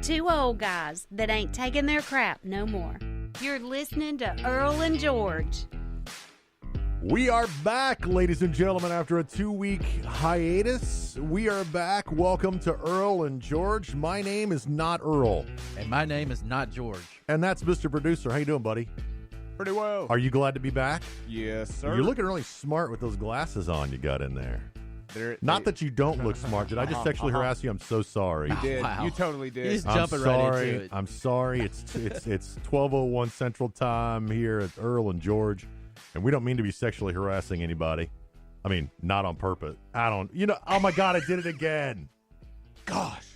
two old guys that ain't taking their crap no more. You're listening to Earl and George. We are back, ladies and gentlemen, after a 2-week hiatus. We are back. Welcome to Earl and George. My name is not Earl. And my name is not George. And that's Mr. Producer. How you doing, buddy? Pretty well. Are you glad to be back? Yes, sir. You're looking really smart with those glasses on you got in there. Not that you don't look smart. Did I just sexually harass you? I'm so sorry. You did. Wow. You totally did. He's I'm jumping sorry. right into it. I'm sorry. It's 12:01 Central Time here at Earl and George, and we don't mean to be sexually harassing anybody. I mean, not on purpose. Oh my God, I did it again. Gosh.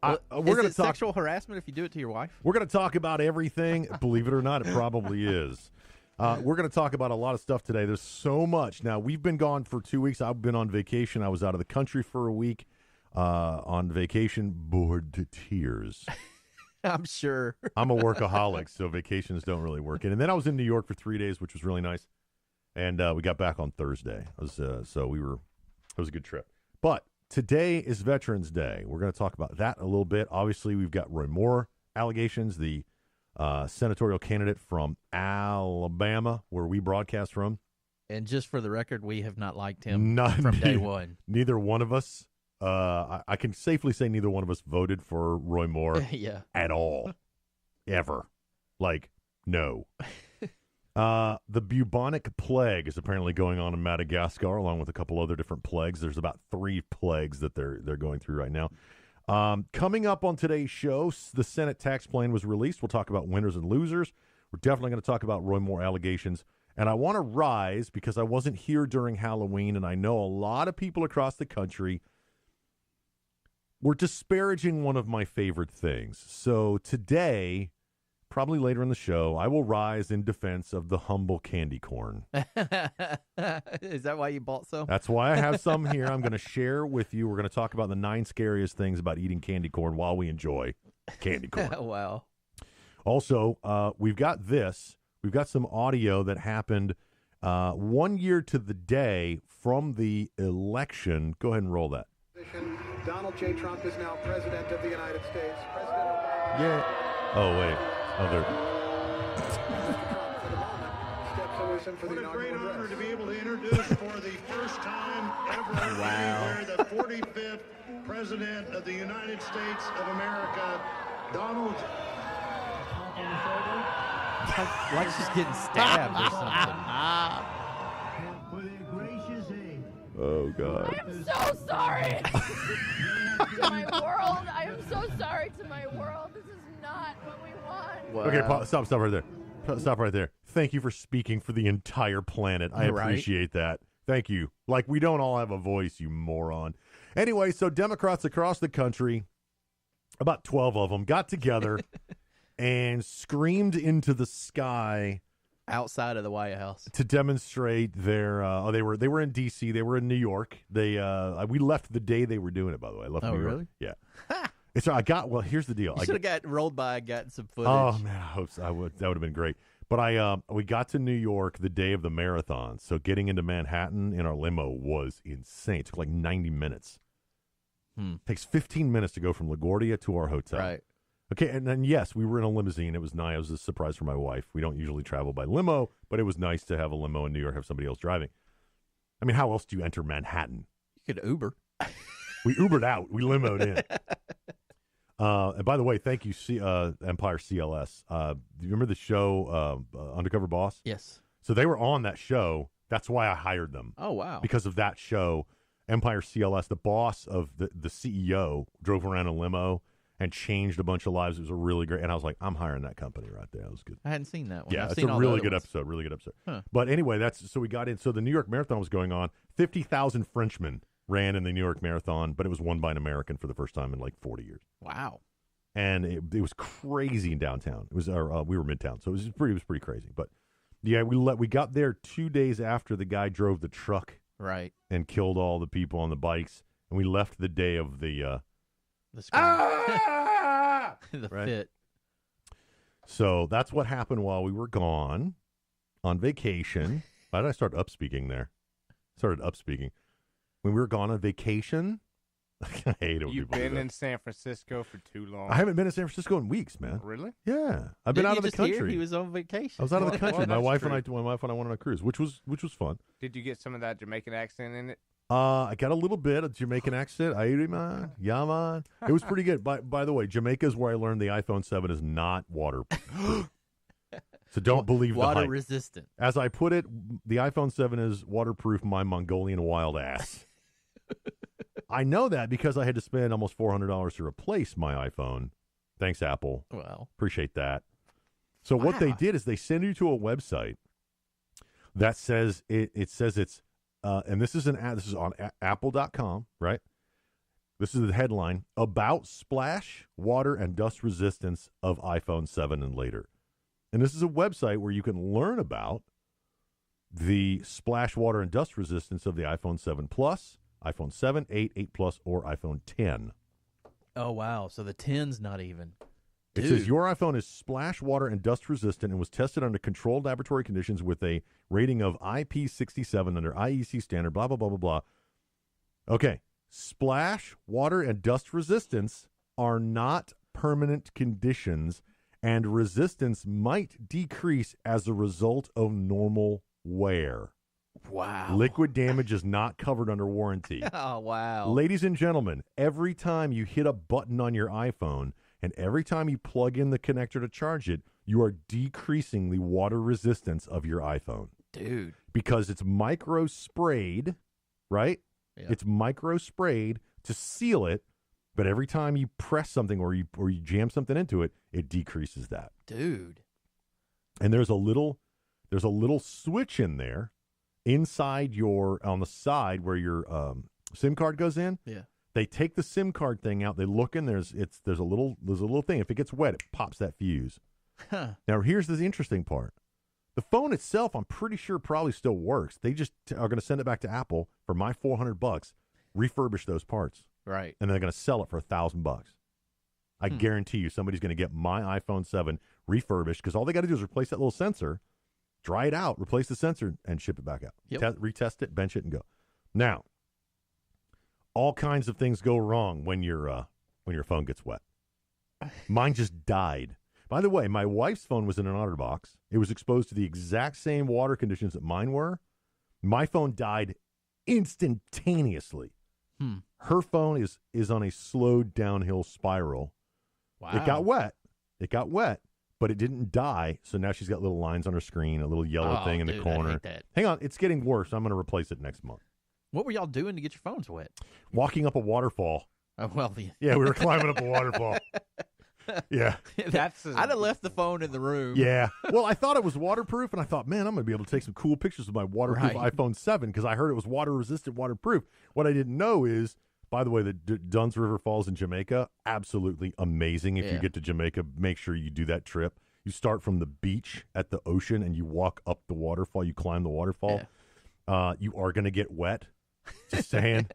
We're going to talk sexual harassment if you do it to your wife? We're going to talk about everything. Believe it or not, it probably is. We're going to talk about a lot of stuff today. There's so much. Now, we've been gone for 2 weeks. I've been on vacation. I was out of the country for a week on vacation, bored to tears. I'm sure. I'm a workaholic, so vacations don't really work. And then I was in New York for 3 days, which was really nice. And we got back on Thursday. It was a good trip. But today is Veterans Day. We're going to talk about that a little bit. Obviously, we've got Roy Moore allegations, the senatorial candidate from Alabama, where we broadcast from. And just for the record, we have not liked him from day one. Neither one of us, I can safely say neither one of us voted for Roy Moore Yeah. at all. Ever. No. The bubonic plague is apparently going on in Madagascar, along with a couple other different plagues. There's about 3 plagues that they're going through right now. Coming up on today's show, the Senate tax plan was released. We'll talk about winners and losers. We're definitely going to talk about Roy Moore allegations. And I want to rise because I wasn't here during Halloween, and I know a lot of people across the country were disparaging one of my favorite things. So today, probably later in the show, I will rise in defense of the humble candy corn. Is that why you bought some? That's why I have some here. I'm going to share with you. We're going to talk about the 9 scariest things about eating candy corn while we enjoy candy corn. Wow. Also, we've got this. We've got some audio that happened 1 year to the day from the election. Go ahead and roll that. Donald J. Trump is now President of the United States. President Obama. Yeah. Oh, wait. Oh, there. What a great honor to be able to introduce for the first time ever anywhere the 45th President of the United States of America, Donald. Like she's getting stabbed or something. With a gracious aid. Oh, God. I'm so sorry to my world. I am so sorry to my world. This is not what we want. Wow. Okay, stop right there. Stop right there. Thank you for speaking for the entire planet. I Right. appreciate that. Thank you. Like, we don't all have a voice, you moron. Anyway, so Democrats across the country, about 12 of them, got together and screamed into the sky Outside of the White House. to demonstrate their. They were in D.C. They were in New York. We left the day they were doing it. By the way, I left Oh, New York. really? Yeah. Well, here's the deal. You should have got rolled by and gotten some footage. Oh man, I hope so. That would have been great. But we got to New York the day of the marathon, so getting into Manhattan in our limo was insane. It took like 90 minutes. Takes 15 minutes to go from LaGuardia to our hotel. Right. Okay, and then yes, we were in a limousine. It was nice. It was a surprise for my wife. We don't usually travel by limo, but it was nice to have a limo in New York, have somebody else driving. I mean, how else do you enter Manhattan? You could Uber. We Ubered out. We limoed in. And by the way, thank you, Empire CLS. Do you remember the show Undercover Boss? Yes. So they were on that show. That's why I hired them. Oh, wow. Because of that show, Empire CLS, the boss of the CEO, drove around a limo and changed a bunch of lives. It was a really great. And I was like, I'm hiring that company right there. That was good. I hadn't seen that one. Yeah, I've it's seen a all the really other good ones. episode. Really good episode. Huh. But anyway, so we got in. So the New York Marathon was going on. 50,000 Frenchmen ran in the New York Marathon, but it was won by an American for the first time in like 40 years. Wow. And it was crazy in downtown. It was we were midtown, so it was pretty crazy. But yeah, we got there 2 days after the guy drove the truck Right. and killed all the people on the bikes, and we left the day of the The right? fit. So that's what happened while we were gone on vacation. Why did I start upspeaking there? Started upspeaking when we were gone on vacation. I hate it when You've people do been that. in San Francisco for too long. I haven't been in San Francisco in weeks, man. Really? Yeah, I've been Didn't out you of the just hear country. he was on vacation. I was out of the Well, country. My that's wife true. and I went on a cruise, which was fun. Did you get some of that Jamaican accent in it? I got a little bit of Jamaican accent. Airi man, yeah man. It was pretty good. By the way, Jamaica is where I learned the iPhone 7 is not waterproof. So don't believe the water hype. resistant. As I put it, the iPhone 7 is waterproof my Mongolian wild ass. I know that because I had to spend almost $400 to replace my iPhone. Thanks, Apple. Well, Appreciate that. So what they Wow. did is they send you to a website that says it says it's and this is on apple.com, right? This is the headline about splash, water, and dust resistance of iPhone 7 and later. And this is a website where you can learn about the splash, water, and dust resistance of the iPhone 7 Plus, iPhone 7, 8, 8 Plus, or iPhone 10. oh wow. So the 10's not even. It Dude. says your iPhone is splash, water, and dust resistant and was tested under controlled laboratory conditions with a rating of IP67 under IEC standard, blah, blah, blah, blah, blah. Okay. Splash, water, and dust resistance are not permanent conditions, and resistance might decrease as a result of normal wear. Wow. Liquid damage is not covered under warranty. Oh wow. Ladies and gentlemen, every time you hit a button on your iPhone and every time you plug in the connector to charge it, you are decreasing the water resistance of your iPhone Dude. because it's micro sprayed, right? Yeah. It's micro sprayed to seal it, but every time you press something or you jam something into it, it decreases that. Dude. And there's a little switch in there inside on the side where your SIM card goes in. Yeah. They take the SIM card thing out. They look in. There's a little thing. If it gets wet, it pops that fuse. Huh. Now here's the interesting part. The phone itself, I'm pretty sure, probably still works. They just are going to send it back to Apple for my $400, refurbish those parts, Right. and they're going to sell it for $1,000. I guarantee you, somebody's going to get my iPhone 7 refurbished because all they got to do is replace that little sensor, dry it out, replace the sensor, and ship it back out. Yep. Retest it, bench it, and go. Now, all kinds of things go wrong when your phone gets wet. Mine just died. By the way, my wife's phone was in an OtterBox. It was exposed to the exact same water conditions that mine were. My phone died instantaneously. Her phone is on a slow downhill spiral. Wow. It got wet, but it didn't die. So now she's got little lines on her screen, a little yellow thing in the dude, I corner. hate that. Hang on, it's getting worse. I'm going to replace it next month. What were y'all doing to get your phones wet? Walking up a waterfall. Oh, well, Yeah, we were climbing up a waterfall. Yeah. That's I'd have left the phone in the room. Yeah. Well, I thought it was waterproof, and I thought, man, I'm going to be able to take some cool pictures of my waterproof Right. iPhone 7 because I heard it was water-resistant, waterproof. What I didn't know is, by the way, the Dunn's River Falls in Jamaica, absolutely amazing. If you Yeah. get to Jamaica, make sure you do that trip. You start from the beach at the ocean, and you walk up the waterfall. You climb the waterfall. You are going to get wet. Just saying.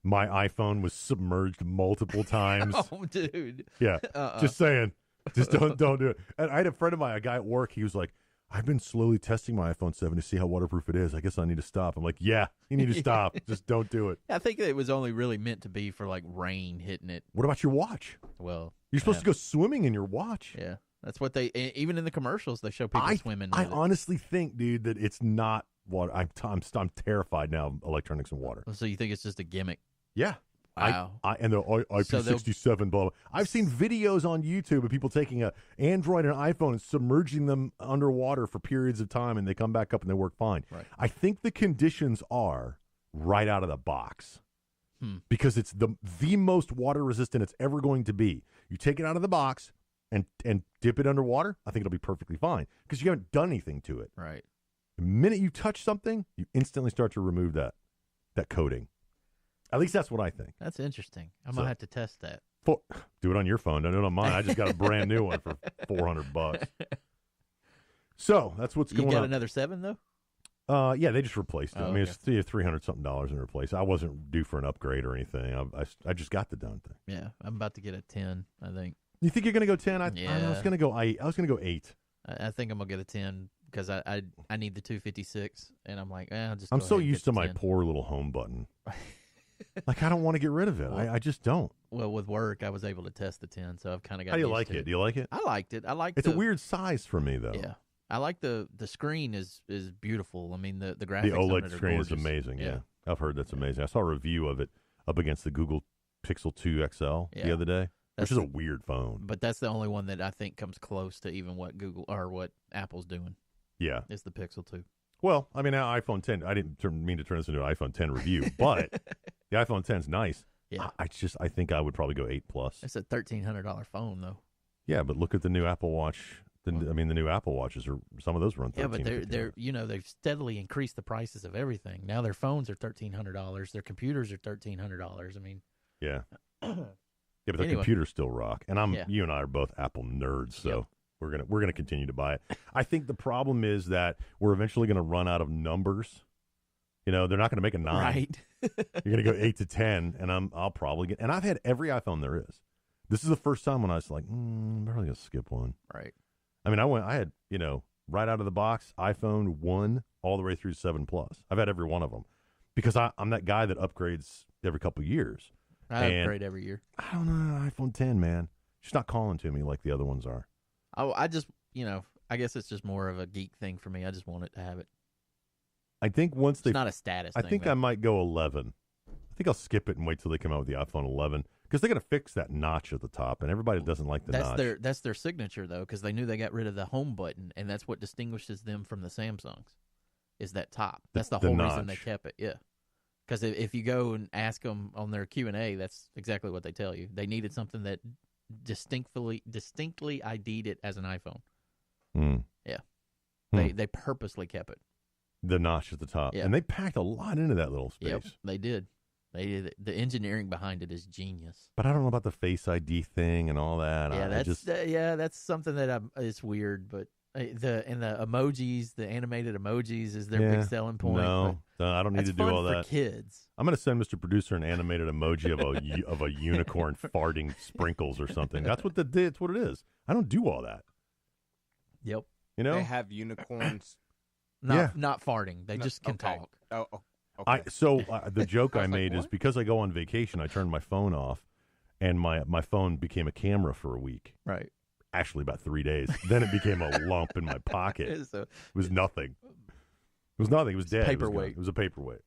My iPhone was submerged multiple times. Oh, dude. Yeah, just saying. Just don't do it. And I had a friend of mine, a guy at work. He was like, "I've been slowly testing my iPhone 7 to see how waterproof it is. I guess I need to stop." I'm like, "Yeah, you need to stop. Just don't do it." I think it was only really meant to be for like rain hitting it. What about your watch? Well, You're supposed to go swimming in your watch. Yeah, that's what they. Even in the commercials, they show people swimming. I with it. honestly think, dude, that it's not water. I'm terrified now of electronics and water. So you think it's just a gimmick? Yeah. Wow. And the IP67, blah, blah. I've seen videos on YouTube of people taking a Android and iPhone and submerging them underwater for periods of time, and they come back up and they work fine. Right. I think the conditions are right out of the box because it's the most water resistant it's ever going to be. You take it out of the box and dip it underwater, I think it'll be perfectly fine because you haven't done anything to it. Right. The minute you touch something, you instantly start to remove that coating. At least that's what I think. That's interesting. I'm gonna have to test that. Do it on your phone. Don't do it on mine. I just got a brand new one for $400. So that's what's going on. You got another 7 though? Yeah, they just replaced it. Oh, I mean, okay. it's $300 something in replace. I wasn't due for an upgrade or anything. I just got the done thing. Yeah, I'm about to get a 10. I think. You think you're gonna go 10? I Yeah. was gonna go 8. I was gonna go 8. I think I'm gonna get a 10 because I need the 256, and I'm like, I'll just. I'm go so ahead and used get to the my 10. poor little home button. Like, I don't want to get rid of it. I just don't. Well, with work, I was able to test the 10, so I've kind of got How do you used like to it? Do you like it? I liked it. I liked It's a weird size for me, though. Yeah. I like the screen is beautiful. I mean, the graphics The on OLED it are screen is gorgeous. amazing, yeah. I've heard that's amazing. I saw a review of it up against the Google Pixel 2 XL the other day, which is a weird phone. But that's the only one that I think comes close to even what Google or what Apple's doing. Yeah. Is the Pixel 2. Well, I mean, now iPhone 10, I didn't mean to turn this into an iPhone 10 review, but the iPhone 10's nice. Yeah. I think I would probably go 8 Plus. It's a $1,300 phone, though. Yeah, but look at the new Apple Watch. The new Apple Watches are some of those run $13. Yeah, but they've steadily increased the prices of everything. Now their phones are $1,300. Their computers are $1,300. I mean, yeah, yeah, but the computers still rock. And you and I are both Apple nerds, so we're gonna continue to buy it. I think the problem is that we're eventually gonna run out of numbers. They're not gonna make a 9. Right. You're gonna go 8 to 10, and I'll probably get. And I've had every iPhone there is. This is the first time when I was like, I'm probably gonna skip one. Right. I mean, I had, right out of the box, iPhone 1 all the way through 7 Plus. I've had every one of them because I'm that guy that upgrades every couple of years. I upgrade every year. I don't know, iPhone 10, man. It's not calling to me like the other ones are. I just, I guess it's just more of a geek thing for me. I just want it to have it. I think once it's not a status thing. I think I might go 11. I think I'll skip it and wait till they come out with the iPhone 11. Because they're going to fix that notch at the top, and everybody doesn't like the notch. That's their signature, though, because they knew they got rid of the home button, and that's what distinguishes them from the Samsungs, is that top. That's the whole reason they kept it, yeah. Because if you go and ask them on their Q&A, that's exactly what they tell you. They needed something that distinctly ID'd it as an iPhone. Yeah. They purposely kept it. The notch at the top. Yeah. And they packed a lot into that little space. Yep, they did. The engineering behind it is genius. But I don't know about the Face ID thing and all that. Yeah, that's something that it's weird. But the emojis, the animated emojis, is their big selling point. No, I don't need to do all that. For kids. I'm going to send Mr. Producer an animated emoji of a unicorn farting sprinkles or something. That's what it's what it is. I don't do all that. Yep. They have unicorns. Not farting. They just can talk. Oh. Okay. The joke I made is because I go on vacation, I turned my phone off, and my phone became a camera for a week. Right. Actually, about 3 days. Then it became a lump in my pocket. It was nothing. It was nothing. It was dead. Paperweight. It was a paperweight.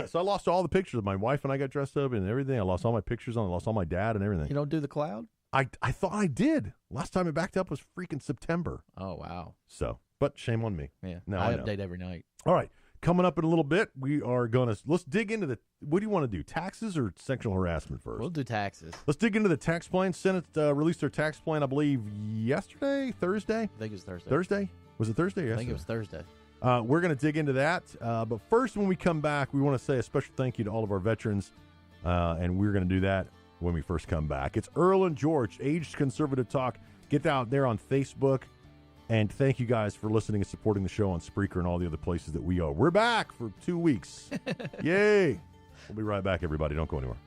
So I lost all the pictures of my wife and I got dressed up and everything. I lost all my pictures on it. I lost all my dad and everything. You don't do the cloud? I thought I did. Last time it backed up was freaking September. Oh, wow. So, but shame on me. Yeah. Now I update every night. All right. Coming up in a little bit, we are going to, let's dig into what do you want to do, taxes or sexual harassment first? We'll do taxes. Let's dig into the tax plan. Senate released their tax plan, I believe, Thursday? I think it was Thursday. Thursday? Was it Thursday or yesterday? I think it was Thursday. We're going to dig into that. But first, when we come back, we want to say a special thank you to all of our veterans, and we're going to do that when we first come back. It's Earl and George, Aged Conservative Talk. Get out there on Facebook. And thank you guys for listening and supporting the show on Spreaker and all the other places that we are. We're back for 2 weeks. Yay. We'll be right back, everybody. Don't go anywhere.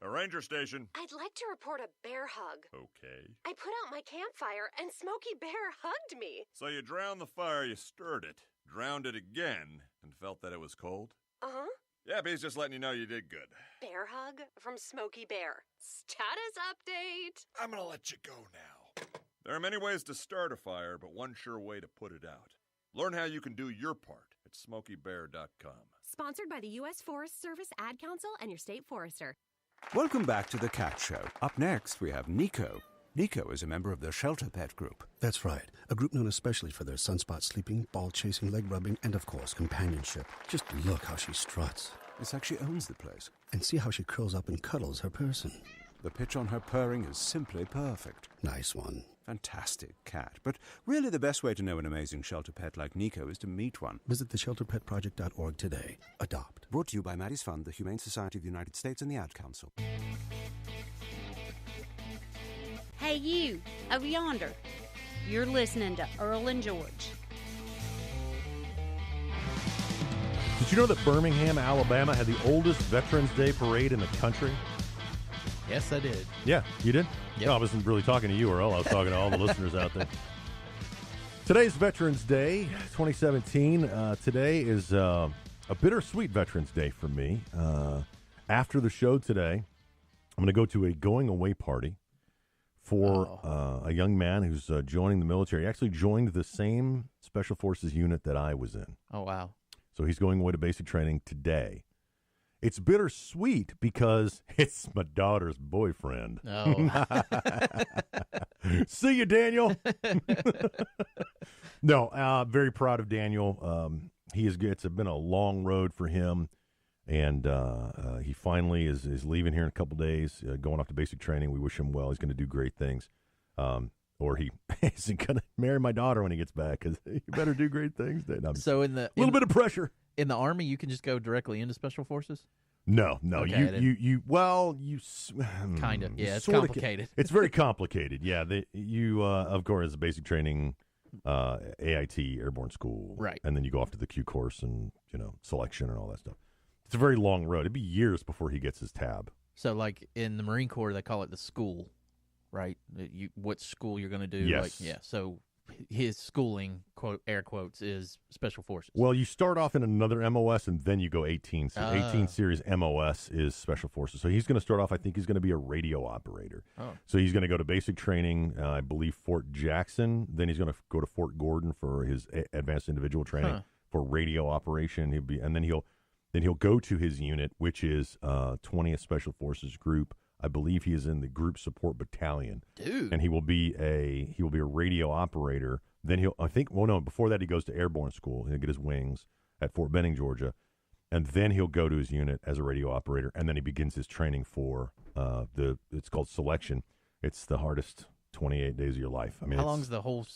A ranger station. I'd like to report a bear hug. Okay. I put out my campfire and Smokey Bear hugged me. So you drowned the fire, you stirred it, drowned it again, and felt that it was cold? Uh-huh. Yeah, he's just letting you know you did good. Bear hug from Smokey Bear. Status update. I'm gonna let you go now. There are many ways to start a fire, but one sure way to put it out. Learn how you can do your part at SmokeyBear.com. Sponsored by the U.S. Forest Service Ad Council and your state forester. Welcome back to The Cat Show. Up next, we have Nico. Nico is a member of the Shelter Pet Group. That's right. A group known especially for their sunspot sleeping, ball chasing, leg rubbing, and of course, companionship. Just look how she struts. It's like she owns the place. And see how she curls up and cuddles her person. The pitch on her purring is simply perfect. Nice one. Fantastic cat. But really the best way to know an amazing shelter pet like Nico is to meet one. Visit theshelterpetproject.org today. Adopt. Brought to you by Maddie's Fund, the Humane Society of the United States, and the Ad Council. Hey, you, over yonder. You're listening to Earl and George. Did you know that Birmingham, Alabama had the oldest Veterans Day parade in the country? Yes, I did. Yeah, you did? Yep. No, I wasn't really talking to you, Earl. I was talking to all the listeners out there. Today's Veterans Day, 2017. Today is a bittersweet Veterans Day for me. After the show today, I'm going to go to a going-away party for a young man who's joining the military. He actually joined the same Special Forces unit that I was in. Oh, wow. So he's going away to basic training today. It's bittersweet because it's my daughter's boyfriend. Oh. See you, Daniel. No, very proud of Daniel. It's been a long road for him, and he finally is leaving here in a couple days, going off to basic training. We wish him well. He's going to do great things. Or he isn't going to marry my daughter when he gets back, because he better do great things. So a little bit of pressure. In the Army, you can just go directly into Special Forces? No. Okay, you kind of. Yeah, it's sorta complicated. It's very complicated. Yeah, of course, basic training, AIT, Airborne School. Right. And then you go off to the Q course and, selection and all that stuff. It's a very long road. It'd be years before he gets his tab. So, like, in the Marine Corps, they call it the school, right? What school you're going to do. Yes. So his schooling, quote, air quotes, is Special Forces. Well, you start off in another MOS, and then you go 18. So 18 series MOS is Special Forces. So he's going to start off, I think he's going to be a radio operator. Oh. So he's going to go to basic training, I believe, Fort Jackson. Then he's going to go to Fort Gordon for his advanced individual training for radio operation. Then he'll go to his unit, which is 20th Special Forces Group. I believe he is in the Group Support Battalion. Dude. And he will be a radio operator. Then before that he goes to Airborne School. He'll get his wings at Fort Benning, Georgia. And then he'll go to his unit as a radio operator, and then he begins his training for it's called selection. It's the hardest 28 days of your life. I mean, how long is the whole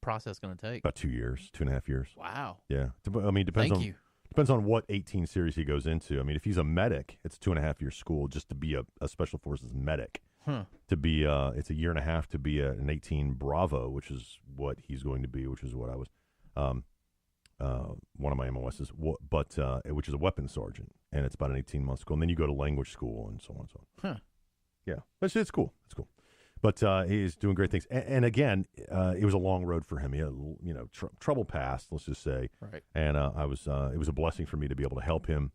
process going to take? About 2 years, 2.5 years. Wow. Yeah. I mean, depends on what 18 series he goes into. I mean, if he's a medic, it's 2.5 year school just to be a Special Forces medic. To be it's a 1.5 years to be an 18 Bravo, which is what he's going to be, which is what I was. One of my MOSs, which is a weapons sergeant, and it's about an 18-month school. And then you go to language school and so on and so on. Yeah, it's cool. It's cool. But he's doing great things. And again, it was a long road for him. He had, trouble past, let's just say. Right. And it was a blessing for me to be able to help him.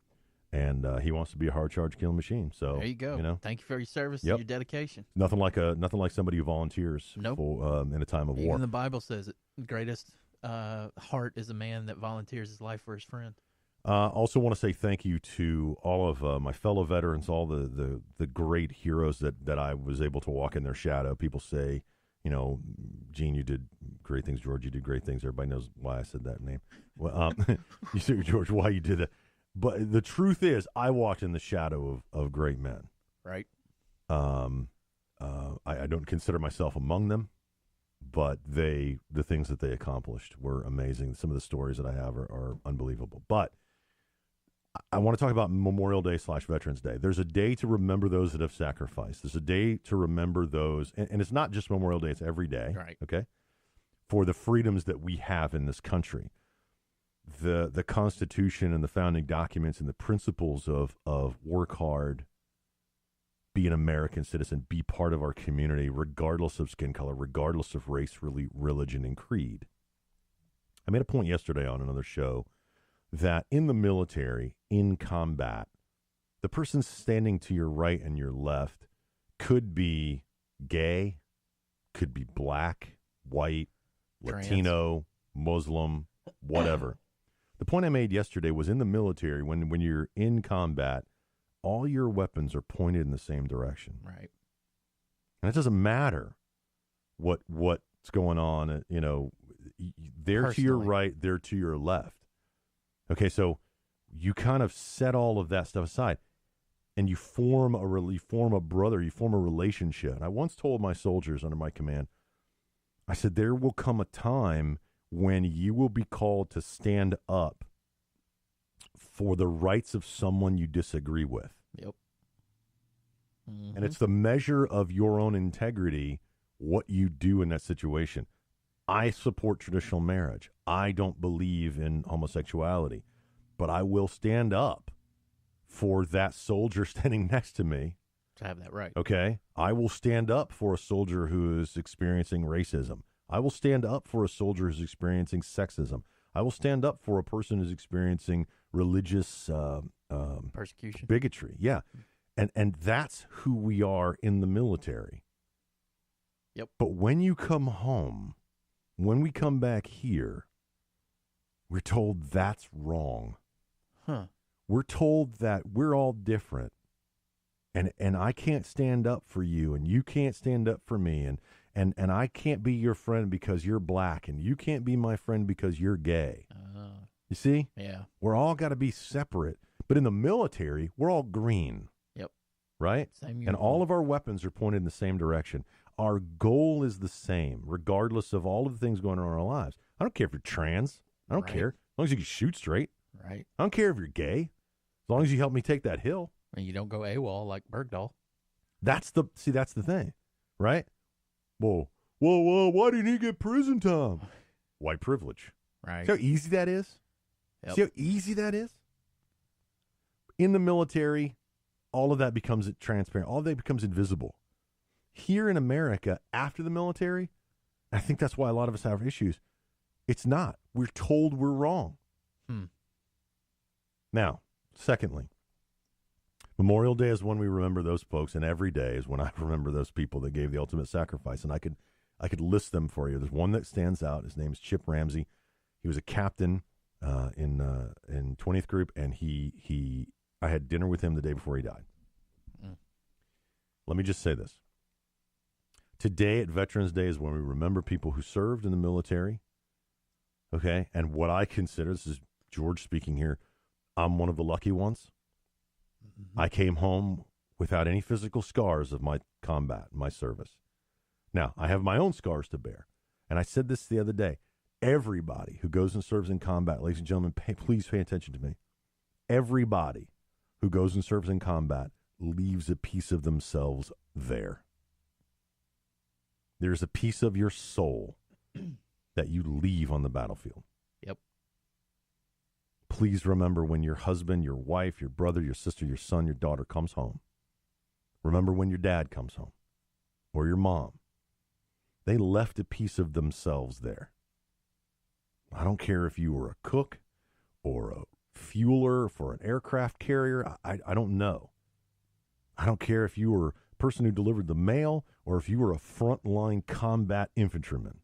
And he wants to be a hard charge killing machine. So there you go. Thank you for your service and your dedication. Nothing like somebody who volunteers. Nope. In a time of war. Even the Bible says it. The greatest heart is a man that volunteers his life for his friend. Also want to say thank you to all of my fellow veterans, all the great heroes that I was able to walk in their shadow. People say, Gene, you did great things. George, you did great things. Everybody knows why I said that name. Well, you say, George, why you did that. But the truth is, I walked in the shadow of great men. Right. I don't consider myself among them, but the things that they accomplished were amazing. Some of the stories that I have are unbelievable. But I want to talk about Memorial Day / Veterans Day. There's a day to remember those that have sacrificed. There's a day to remember those, and it's not just Memorial Day, it's every day, right. Okay, for the freedoms that we have in this country. The Constitution and the founding documents and the principles of work hard, be an American citizen, be part of our community, regardless of skin color, regardless of race, religion, and creed. I made a point yesterday on another show that in the military, in combat, the person standing to your right and your left could be gay, could be black, white, Latino, Muslim, whatever. The point I made yesterday was in the military, when you're in combat, all your weapons are pointed in the same direction. Right. And it doesn't matter what's going on, they're to your right, they're to your left. Okay, so you kind of set all of that stuff aside, and you form a relationship. And I once told my soldiers under my command, I said, there will come a time when you will be called to stand up for the rights of someone you disagree with. Yep. Mm-hmm. And it's the measure of your own integrity, what you do in that situation. I support traditional marriage. I don't believe in homosexuality, but I will stand up for that soldier standing next to me to have that right. Okay? I will stand up for a soldier who is experiencing racism. I will stand up for a soldier who's experiencing sexism. I will stand up for a person who's experiencing religious persecution, bigotry. Yeah. And that's who we are in the military. Yep. But when you come home, when we come back here, we're told that's wrong. Huh. We're told that we're all different. And I can't stand up for you, and you can't stand up for me, and I can't be your friend because you're black, and you can't be my friend because you're gay. You see? Yeah. We're all got to be separate. But in the military, we're all green. Yep. Right? Same and all of our weapons are pointed in the same direction. Our goal is the same, regardless of all of the things going on in our lives. I don't care if you're trans. I don't care. As long as you can shoot straight. Right. I don't care if you're gay. As long as you help me take that hill. And you don't go AWOL like Bergdahl. That's the thing, right? Whoa, why didn't he get prison time? White privilege. Right. See how easy that is? Yep. See how easy that is? In the military, all of that becomes transparent. All of that becomes invisible. Here in America, after the military, I think that's why a lot of us have issues. It's not. We're told we're wrong. Now, secondly, Memorial Day is when we remember those folks, and every day is when I remember those people that gave the ultimate sacrifice. And I could list them for you. There's one that stands out. His name is Chip Ramsey. He was a captain in 20th Group, and I had dinner with him the day before he died. Let me just say this. Today at Veterans Day is when we remember people who served in the military. Okay, and what I consider, this is George speaking here, I'm one of the lucky ones. I came home without any physical scars of my combat, my service. Now, I have my own scars to bear. And I said this the other day. Everybody who goes and serves in combat, ladies and gentlemen, please pay attention to me. Everybody who goes and serves in combat leaves a piece of themselves there. There's a piece of your soul that you leave on the battlefield. Yep. Please remember when your husband, your wife, your brother, your sister, your son, your daughter comes home. Remember when your dad comes home or your mom. They left a piece of themselves there. I don't care if you were a cook or a fueler for an aircraft carrier. I don't know. I don't care if you were a person who delivered the mail or if you were a frontline combat infantryman.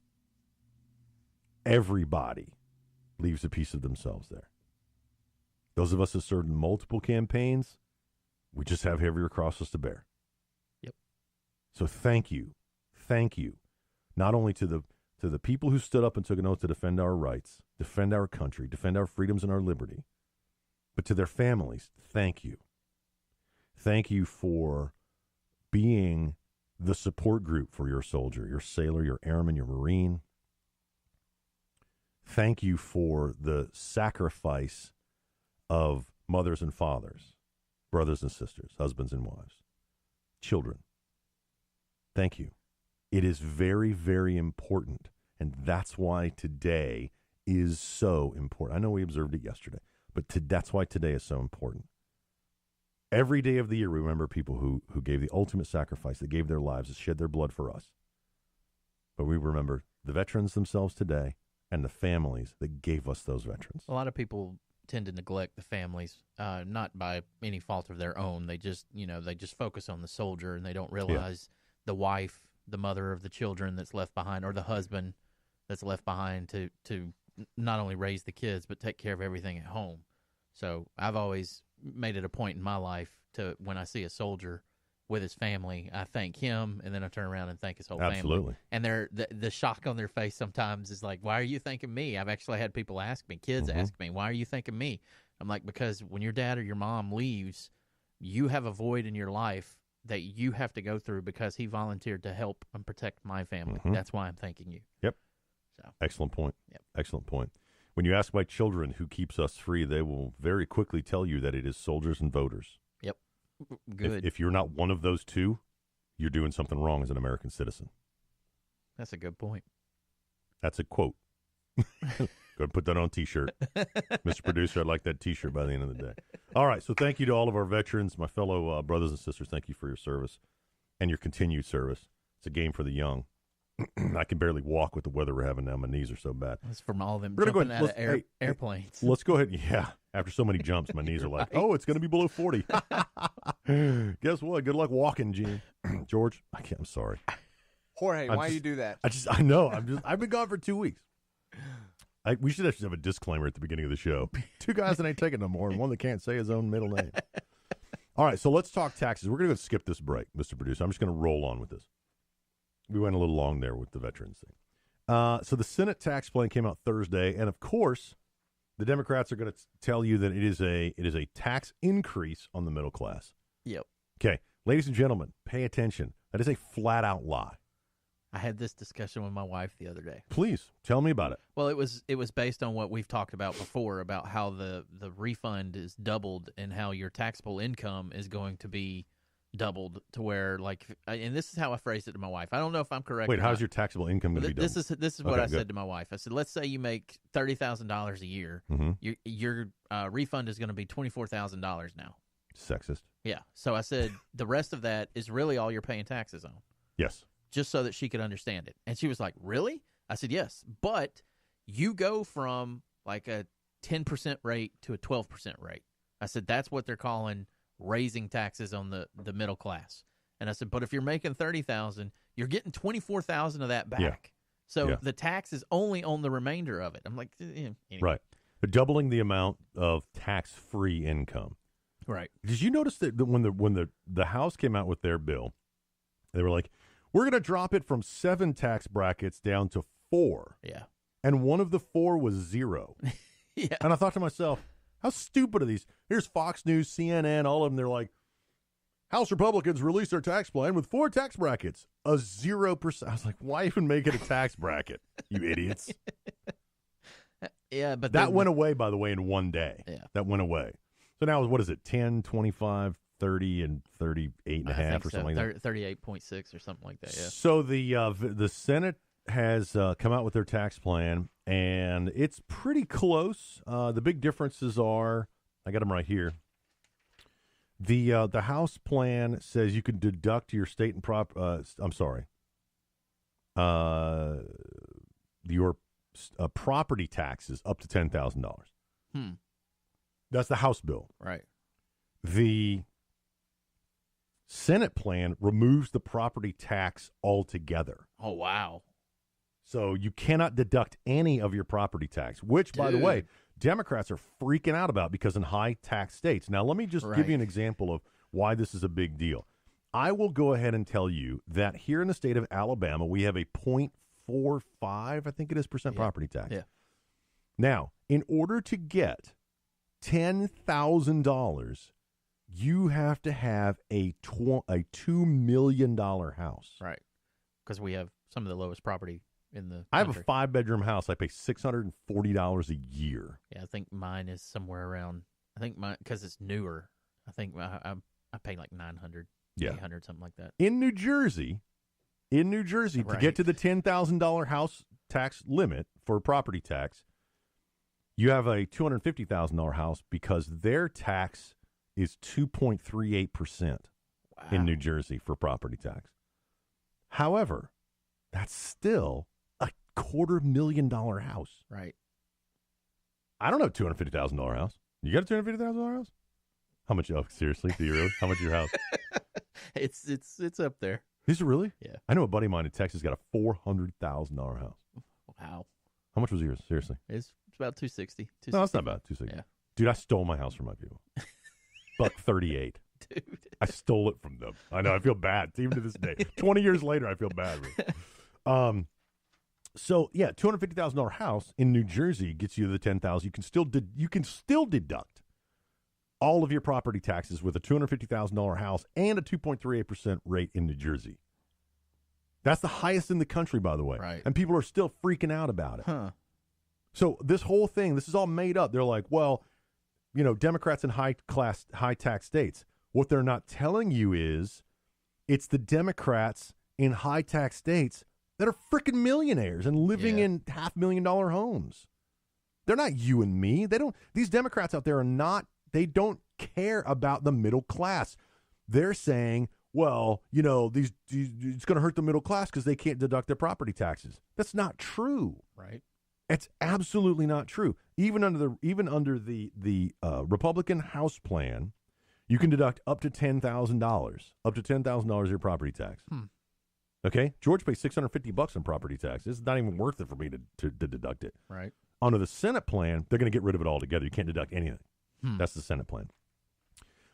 Everybody leaves a piece of themselves there. Those of us who served in multiple campaigns, we just have heavier crosses to bear. Yep. So thank you, not only to the people who stood up and took an oath to defend our rights, defend our country, defend our freedoms and our liberty, but to their families, thank you. Thank you for being the support group for your soldier, your sailor, your airman, your Marine. Thank you for the sacrifice of mothers and fathers, brothers and sisters, husbands and wives, children. Thank you. It is very, very important, and that's why today is so important. I know we observed it yesterday, but that's why today is so important. Every day of the year, we remember people who gave the ultimate sacrifice, that gave their lives, that shed their blood for us. But we remember the veterans themselves today and the families that gave us those veterans. A lot of people tend to neglect the families, not by any fault of their own. They just focus on the soldier, and they don't realize the wife, the mother of the children that's left behind, or the husband that's left behind to not only raise the kids, but take care of everything at home. So I've always made it a point in my life to, when I see a soldier with his family, I thank him, and then I turn around and thank his whole family. Absolutely. And the shock on their face sometimes is like, why are you thanking me? I've actually had people ask me, kids ask me, why are you thanking me? I'm like, because when your dad or your mom leaves, you have a void in your life that you have to go through because he volunteered to help and protect my family. That's why I'm thanking you. Yep. So excellent point. Yep. Excellent point. When you ask my children who keeps us free, they will very quickly tell you that it is soldiers and voters. Yep. Good. If you're not one of those two, you're doing something wrong as an American citizen. That's a good point. That's a quote. Go Go ahead and put that on a T-shirt. Mr. Producer, I'd like that T-shirt by the end of the day. All right, so thank you to all of our veterans, my fellow brothers and sisters. Thank you for your service and your continued service. It's a game for the young. I can barely walk with the weather we're having now. My knees are so bad. It's from all of them We're jumping go out of airplanes. Let's go ahead. Yeah, after so many jumps, my knees are like, oh, it's going to be below 40. Guess what? Good luck walking, Gene. George, I'm sorry. Jorge, why you do that? I know. I've been gone for 2 weeks. We should actually have a disclaimer at the beginning of the show. 2 guys that ain't taking no more, and one that can't say his own middle name. All right, so let's talk taxes. We're going to skip this break, Mr. Producer. I'm just going to roll on with this. We went a little long there with the veterans thing. So the Senate tax plan came out Thursday, and of course, the Democrats are going to tell you that it is a tax increase on the middle class. Yep. Okay, ladies and gentlemen, pay attention. That is a flat-out lie. I had this discussion with my wife the other day. Please, tell me about it. Well, it was based on what we've talked about before, about how the refund is doubled and how your taxable income is going to be doubled to where, like, and this is how I phrased it to my wife. I don't know if I'm correct. Wait, how's your taxable income going to be doubled? This is what I said to my wife. I said, let's say you make $30,000 a year. Mm-hmm. Your refund is going to be $24,000 now. Sexist. Yeah. So I said the rest of that is really all you're paying taxes on. Yes. Just so that she could understand it. And she was like, really? I said, yes. But you go from like a 10% rate to a 12% rate. I said, that's what they're calling raising taxes on the middle class. And I said, but if you're making $30,000, you're getting $24,000 of that back. Yeah. So the tax is only on the remainder of it. I'm like, anyway. Right. But doubling the amount of tax-free income. Right. Did you notice that when the House came out with their bill, they were like, we're going to drop it from 7 tax brackets down to 4. Yeah. And one of the 4 was 0. Yeah. And I thought to myself, how stupid are these? Here's Fox News, CNN, all of them. They're like, House Republicans released their tax plan with 4 tax brackets, a 0%. I was like, why even make it a tax bracket, you idiots? Yeah, but that went away, by the way, in one day. Yeah. That went away. So now, what is it, 10, 25, 30, and 38 and a half or something like that? 38.6 or something like that, yeah. So the Senate has come out with their tax plan, and it's pretty close. The big differences are, I got them right here. The House plan says you can deduct your state and your property taxes up to $10,000. That's the House bill. Right. The Senate plan removes the property tax altogether. Oh, wow. So you cannot deduct any of your property tax, which, by the way, Democrats are freaking out about because in high tax states. Now, let me just give you an example of why this is a big deal. I will go ahead and tell you that here in the state of Alabama, we have a 0.45, I think it is, percent property tax. Yeah. Now, in order to get $10,000, you have to have a $2 million house. Right. Because we have some of the lowest property in the country. I have a 5-bedroom house. I pay $640 a year. Yeah, I think mine is somewhere around, because it's newer, I think I pay like $900, $800, something like that. In New Jersey, to get to the $10,000 house tax limit for property tax, you have a $250,000 house because their tax is 2.38% in New Jersey for property tax. However, that's still a $250,000 house. Right. I don't have a $250,000 house. You got a $250,000 house? How much? Oh, seriously? Do you really? How much is your house? It's up there. Is it really? Yeah. I know a buddy of mine in Texas got a $400,000 house. Wow. How much was yours? Seriously? It's about $260. No, that's not bad. $260. Yeah. Dude, I stole my house from my people. $138. Dude. I stole it from them. I know. I feel bad. Even to this day. 20 years later, I feel bad. So, yeah, $250,000 house in New Jersey gets you to the $10,000. You can still deduct all of your property taxes with a $250,000 house and a 2.38% rate in New Jersey. That's the highest in the country, by the way. Right. And people are still freaking out about it. Huh. So this whole thing, this is all made up. They're like, well, you know, Democrats in high tax states. What they're not telling you is it's the Democrats in high tax states that are freaking millionaires and living in $500,000 homes. They're not you and me. These Democrats out there are not, they don't care about the middle class. They're saying, well, it's going to hurt the middle class because they can't deduct their property taxes. That's not true. Right. It's absolutely not true. Even under the Republican House plan, you can deduct up to $10,000, up to $10,000 of your property tax. Okay, George pays $650 on property taxes. It's not even worth it for me to deduct it. Right. Under the Senate plan, they're going to get rid of it altogether. You can't deduct anything. That's the Senate plan.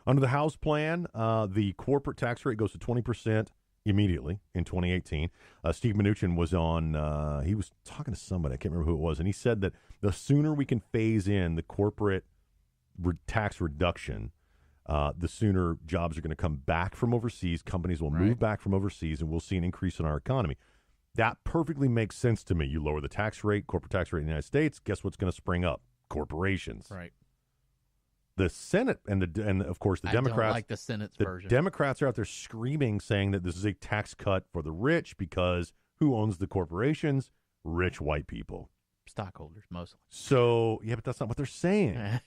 Under the House plan, the corporate tax rate goes to 20% immediately in 2018. Steve Mnuchin was on, he was talking to somebody, I can't remember who it was, and he said that the sooner we can phase in the corporate tax reduction, the sooner jobs are going to come back from overseas, companies will move back from overseas, and we'll see an increase in our economy. That perfectly makes sense to me. You lower the tax rate, corporate tax rate in the United States, guess what's going to spring up? Corporations. Right. The Senate and of course the Democrats. I don't like the Senate's version. Democrats are out there screaming, saying that this is a tax cut for the rich because who owns the corporations? Rich white people, stockholders mostly. So yeah, but that's not what they're saying.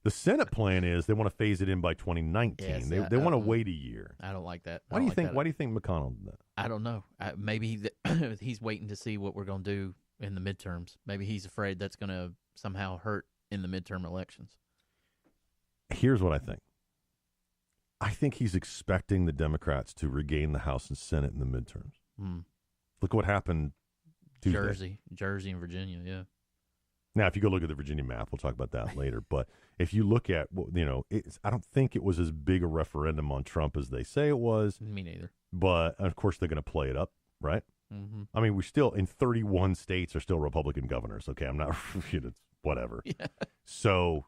The Senate plan is they want to phase it in by 2019. Yes, they want to wait a year. I don't like that. Why do you think? Why do you think McConnell did that? I don't know. Maybe he's waiting to see what we're going to do in the midterms. Maybe he's afraid that's going to somehow hurt in the midterm elections. Here's what I think. I think he's expecting the Democrats to regain the House and Senate in the midterms. Look what happened Tuesday. Jersey and Virginia, yeah. Now, if you go look at the Virginia map, we'll talk about that later. But if you look at, I don't think it was as big a referendum on Trump as they say it was. Me neither. But, of course, they're going to play it up, right? Mm-hmm. I mean, we're still, in 31 states are still Republican governors. Okay, I'm not, whatever. Yeah. So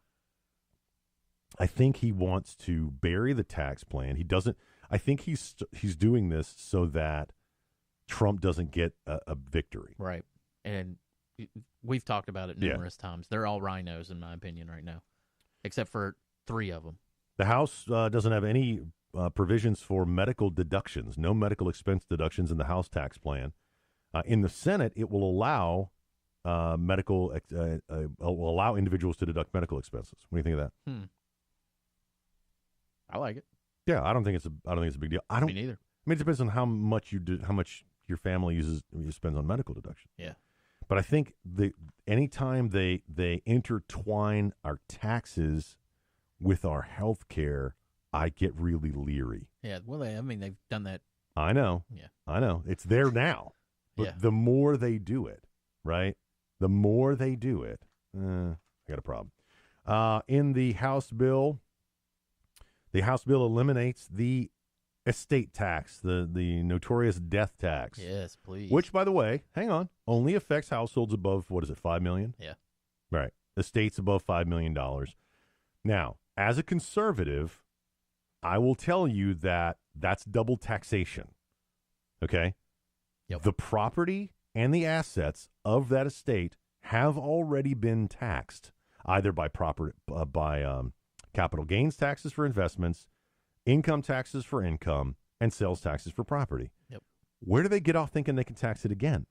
I think he wants to bury the tax plan. He doesn't. I think he's doing this so that Trump doesn't get a victory. Right. And we've talked about it numerous times. They're all rhinos, in my opinion, right now, except for 3 of them. The House doesn't have any provisions for medical deductions. No medical expense deductions in the House tax plan. In the Senate, it will allow will allow individuals to deduct medical expenses. What do you think of that? I like it. Yeah, I don't think it's a big deal. Me neither. I mean, it depends on how much your family spends on medical deduction. Yeah. But I think anytime they intertwine our taxes with our health care, I get really leery. Yeah, well, they've done that. I know. Yeah. I know. It's there now. But the more they do it, right? The more they do it, I got a problem. In the House bill eliminates the estate tax, the notorious death tax. Yes, please. Which, by the way, hang on, only affects households above, $5 million? Yeah. Right. Estates above $5 million. Now, as a conservative, I will tell you that that's double taxation. Okay? Yep. The property and the assets of that estate have already been taxed, either by capital gains taxes for investments, income taxes for income, and sales taxes for property. Yep. Where do they get off thinking they can tax it again?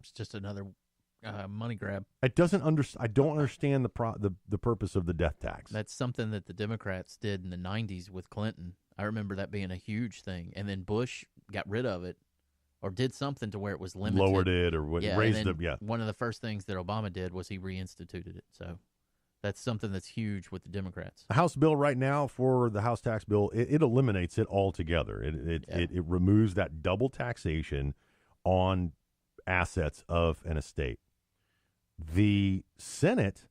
It's just another money grab. I don't understand the purpose of the death tax. That's something that the Democrats did in the 90s with Clinton. I remember that being a huge thing. And then Bush got rid of it or did something to where it was limited. Lowered it or raised it, yeah. One of the first things that Obama did was he reinstituted it. So that's something that's huge with the Democrats. The House bill right now for the House tax bill, it eliminates it altogether. It removes that double taxation on assets of an estate. The Senate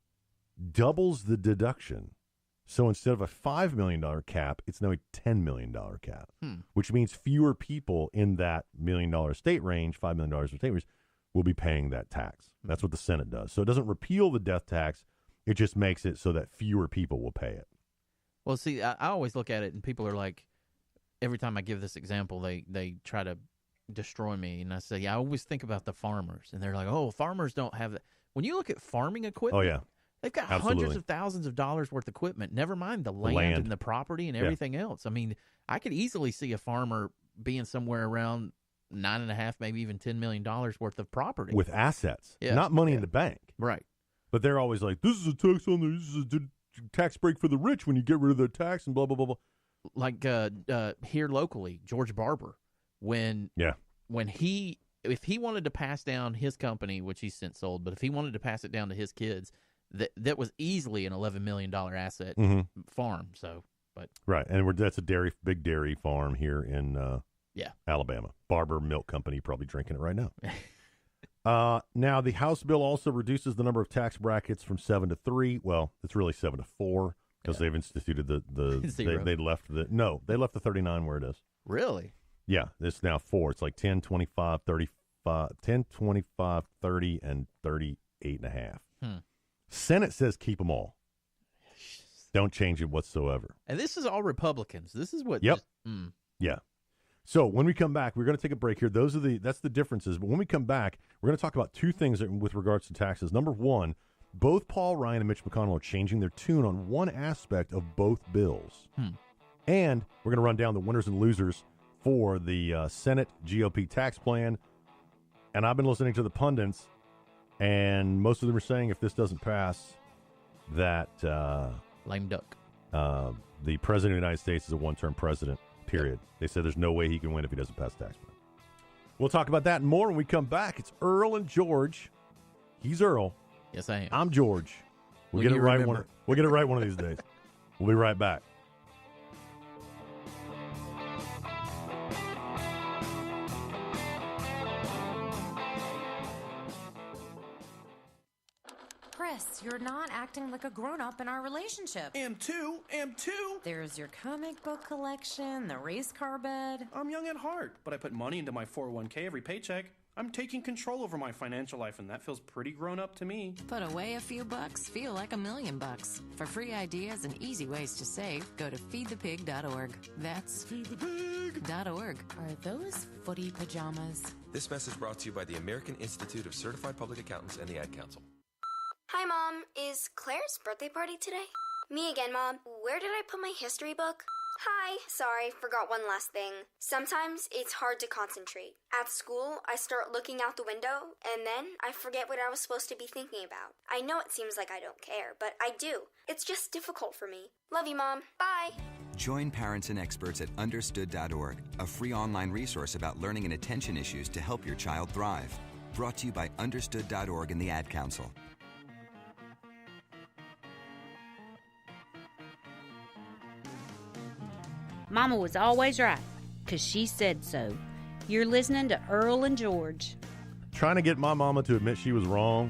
doubles the deduction. So instead of a $5 million cap, it's now a $10 million cap, which means fewer people in that $1 million estate range, $5 million estate range, will be paying that tax. That's what the Senate does. So it doesn't repeal the death tax. It just makes it so that fewer people will pay it. Well, see, I always look at it, and people are like, every time I give this example, they try to destroy me. And I say, I always think about the farmers. And they're like, oh, farmers don't have that. When you look at farming equipment, they've got hundreds of thousands of dollars worth of equipment, never mind the land and the property and everything else. I mean, I could easily see a farmer being somewhere around $9.5, maybe even $10 million worth of property. With assets, not money in the bank. Right. But they're always like, this is a tax on this is a tax break for the rich when you get rid of their tax and blah, blah, blah, blah. Like here locally, George Barber, if he wanted to pass down his company, which he's since sold, but if he wanted to pass it down to his kids, that was easily an $11 million asset farm. So, but right, and that's a big dairy farm here in Alabama. Barber Milk Company, probably drinking it right now. Now, the House bill also reduces the number of tax brackets from 7 to 3. Well, it's really 7 to 4 because they've instituted they left the 39 where it is. Really? Yeah, it's now 4. It's like 10, 25, 35, 10, 25, 30, and 38 and a half. Senate says keep them all. Don't change it whatsoever. And this is all Republicans. This is what. Yep. Yeah. So when we come back, we're going to take a break here. That's the differences. But when we come back, we're going to talk about two things with regards to taxes. Number one, both Paul Ryan and Mitch McConnell are changing their tune on one aspect of both bills. And we're going to run down the winners and losers for the Senate GOP tax plan. And I've been listening to the pundits, and most of them are saying if this doesn't pass, that lame duck. The president of the United States is a one-term president, period. Yep. They said there's no way he can win if he doesn't pass the tax plan. We'll talk about that and more when we come back. It's Earl and George. He's Earl. Yes, I am. I'm George. We'll get it right we'll get it right one of these days. We'll be right back. Chris, you're not acting like a grown-up in our relationship. Am too. There's your comic book collection, the race car bed. I'm young at heart, but I put money into my 401k every paycheck. I'm taking control over my financial life, and that feels pretty grown-up to me. Put away a few bucks, feel like $1 million. For free ideas and easy ways to save, go to feedthepig.org. That's feedthepig.org. Are those footy pajamas? This message brought to you by the American Institute of Certified Public Accountants and the Ad Council. Hi, Mom. Is Claire's birthday party today? Me again, Mom. Where did I put my history book? Hi. Sorry, forgot one last thing. Sometimes it's hard to concentrate. At school, I start looking out the window, and then I forget what I was supposed to be thinking about. I know it seems like I don't care, but I do. It's just difficult for me. Love you, Mom. Bye. Join parents and experts at understood.org, a free online resource about learning and attention issues to help your child thrive. Brought to you by understood.org and the Ad Council. Mama was always right, 'cause she said so. You're listening to Earl and George. Trying to get my mama to admit she was wrong.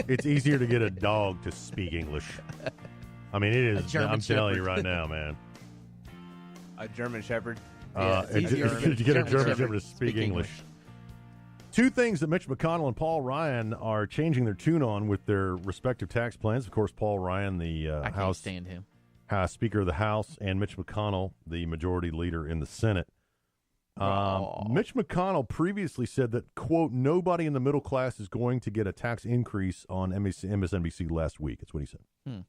It's easier to get a dog to speak English. I mean, it is. I'm telling you right now, man. A German Shepherd. Did you get a German Shepherd to speak English? Two things that Mitch McConnell and Paul Ryan are changing their tune on with their respective tax plans. Of course, Paul Ryan, the I House. can't stand him. Speaker of the House, and Mitch McConnell, the majority leader in the Senate. Mitch McConnell previously said that, quote, nobody in the middle class is going to get a tax increase on MSNBC last week. That's what he said.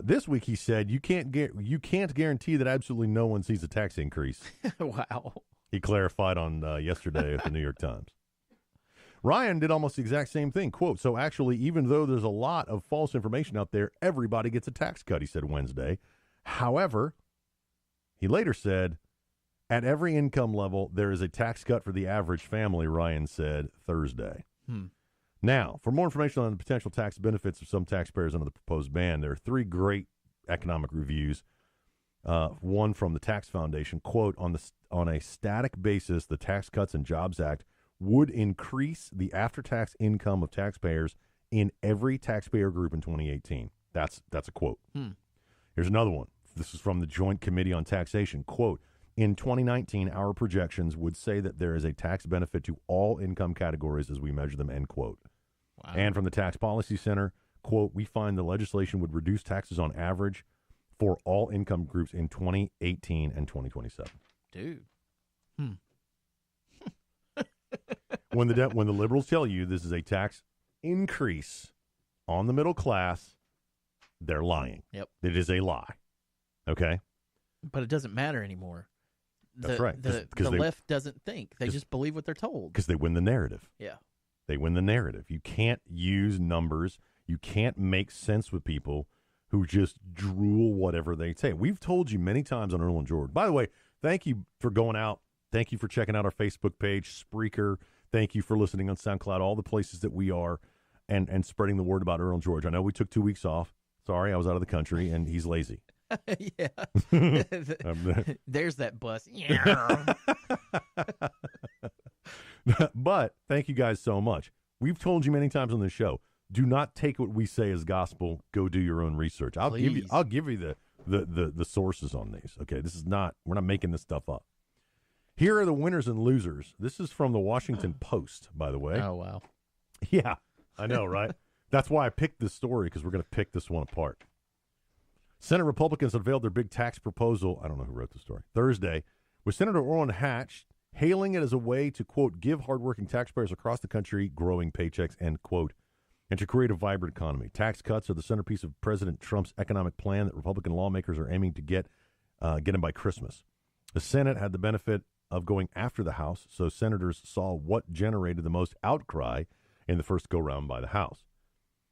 This week he said you can't guarantee that absolutely no one sees a tax increase. Wow. He clarified on yesterday at the New York Times. Ryan did almost the exact same thing. Quote, so actually, even though there's a lot of false information out there, everybody gets a tax cut, he said Wednesday. However, he later said, at every income level, there is a tax cut for the average family, Ryan said Thursday. Now, for more information on the potential tax benefits of some taxpayers under the proposed ban, there are three great economic reviews. One from the Tax Foundation, quote, on a static basis, the Tax Cuts and Jobs Act would increase the after-tax income of taxpayers in every taxpayer group in 2018. That's a quote. Here's another one. This is from the Joint Committee on Taxation. Quote, in 2019, our projections would say that there is a tax benefit to all income categories as we measure them, end quote. Wow. And from the Tax Policy Center, quote, we find the legislation would reduce taxes on average for all income groups in 2018 and 2027. Dude. When the liberals tell you this is a tax increase on the middle class, they're lying. Yep. It is a lie. Okay? But it doesn't matter anymore. That's right. The left doesn't think. They just believe what they're told. Because they win the narrative. Yeah. They win the narrative. You can't use numbers. You can't make sense with people who just drool whatever they say. We've told you many times on Earl and George. By the way, thank you for going out. Thank you for checking out our Facebook page, Spreaker. Thank you for listening on SoundCloud, all the places that we are, and spreading the word about Earl and George. I know we took 2 weeks off. Sorry, I was out of the country, and he's lazy. Yeah. There's that bus. But thank you guys so much. We've told you many times on this show, do not take what we say as gospel. Go do your own research. I'll give you the sources on these. Okay, we're not making this stuff up. Here are the winners and losers. This is from the Washington Post, by the way. Oh, wow. Yeah, I know, right? That's why I picked this story, because we're going to pick this one apart. Senate Republicans unveiled their big tax proposal. I don't know who wrote the story. Thursday, with Senator Orrin Hatch hailing it as a way to, quote, give hardworking taxpayers across the country growing paychecks, end quote, and to create a vibrant economy. Tax cuts are the centerpiece of President Trump's economic plan that Republican lawmakers are aiming to get him by Christmas. The Senate had the benefit of going after the House, so senators saw what generated the most outcry in the first go-round by the House.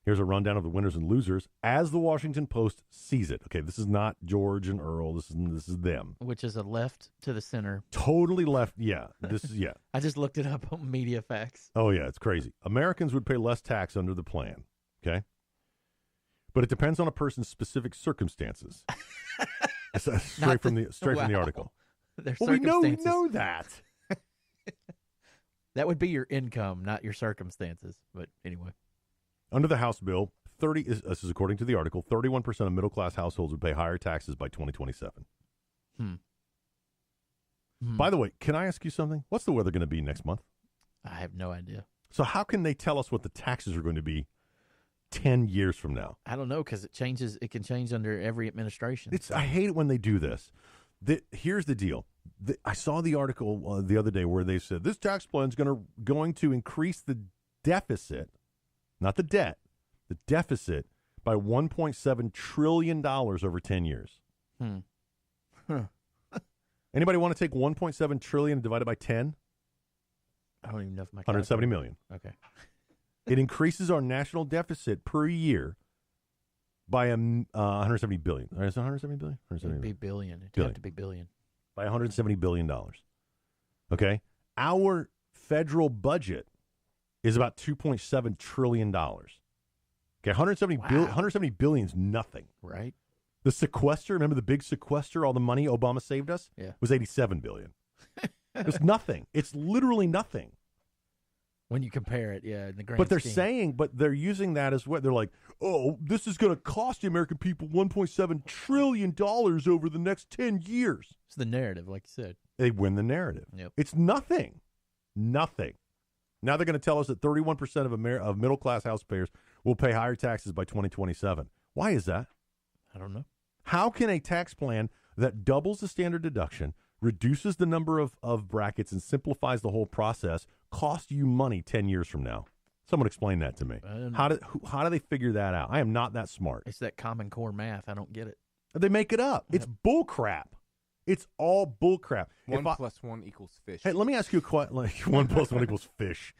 Here's a rundown of the winners and losers as the Washington Post sees it. Okay, this is not George and Earl. This is them. Which is a left to the center. Totally left. Yeah, this is, yeah. I just looked it up on Media Facts. Oh, yeah, it's crazy. Americans would pay less tax under the plan, okay? But it depends on a person's specific circumstances. Straight from the article. Well, we know that. That would be your income, not your circumstances. But anyway. Under the House bill, this is according to the article, 31% of middle-class households would pay higher taxes by 2027. By the way, can I ask you something? What's the weather going to be next month? I have no idea. So how can they tell us what the taxes are going to be 10 years from now? I don't know, because it changes. It can change under every administration. I hate it when they do this. Here's the deal. I saw the article the other day where they said this tax plan is going to increase the deficit, not the debt, the deficit by $1.7 trillion over 10 years. Anybody want to take $1.7 trillion and divide it by 10? I don't even know if my 170 million. Okay. It increases our national deficit per year by 170 billion. Is it 170 billion? It'd be billion. It'd have to be billion. By $170 billion. Okay? Our federal budget is about $2.7 trillion. Okay, 170 billion is nothing. Right. The sequester, remember the big sequester, all the money Obama saved us? Yeah. Was $87 billion. It's nothing. It's literally nothing. When you compare it, yeah, in the grand But they're scheme. but they're using that as what? They're like, oh, this is going to cost the American people $1.7 trillion over the next 10 years. It's the narrative, like you said. They win the narrative. Yep. It's nothing. Nothing. Now they're going to tell us that 31% of middle-class house payers will pay higher taxes by 2027. Why is that? I don't know. How can a tax plan that doubles the standard deduction, reduces the number of brackets, and simplifies the whole process cost you money 10 years from now? Someone explain that to me. How do they figure that out? I am not that smart. It's that Common Core math. I don't get it. They make it up. It's bull crap. It's all bull crap. 1 + 1 = fish. Hey, let me ask you a question. 1 + 1 = fish.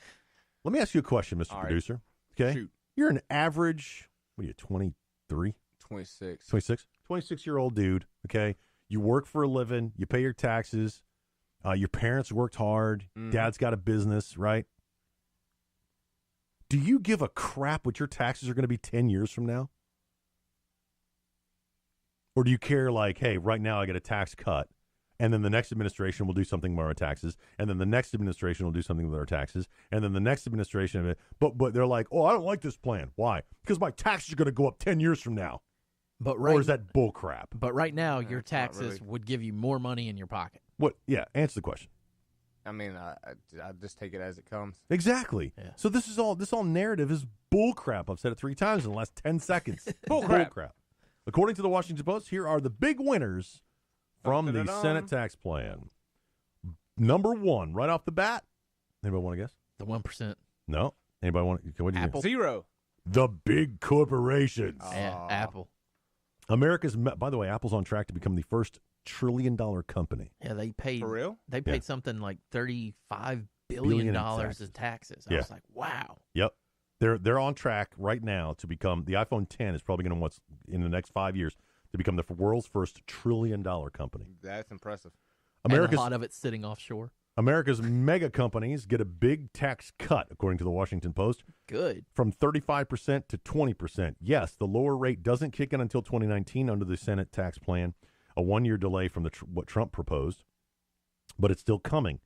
Let me ask you a question, Mr. Producer. Okay. Shoot. You're an average, what are you, 23? 26. 26? 26-year-old dude, okay? You work for a living. You pay your taxes. Your parents worked hard. Dad's got a business, right? Do you give a crap what your taxes are going to be 10 years from now? Or do you care like, hey, right now I get a tax cut, and then the next administration will do something with our taxes, and then the next administration will do something with our taxes, and then the next administration, but they're like, oh, I don't like this plan. Why? Because my taxes are going to go up 10 years from now. Or is that bull crap? But right now, your taxes would give you more money in your pocket. What? Yeah, answer the question. I mean, I just take it as it comes. Exactly. Yeah. So this all narrative is bull crap. I've said it 3 times in the last 10 seconds. Bull crap. According to the Washington Post, here are the big winners from the Senate tax plan. Number 1, right off the bat. Anybody want to guess? The 1%. No. Anybody want to? What do you Apple. Think? 0. The big corporations. Yeah, Apple. By the way, Apple's on track to become the first $1 trillion company. Yeah, they paid. For real? They paid something like $35 billion dollars in taxes. I was like, wow. Yep. They're on track right now to become, the iPhone 10 is probably going to, in the next 5 years, to become the world's first $1 trillion company. That's impressive. And a lot of it's sitting offshore. America's mega companies get a big tax cut, according to the Washington Post. Good. From 35% to 20%. Yes, the lower rate doesn't kick in until 2019 under the Senate tax plan, a 1-year delay from what Trump proposed, but it's still coming.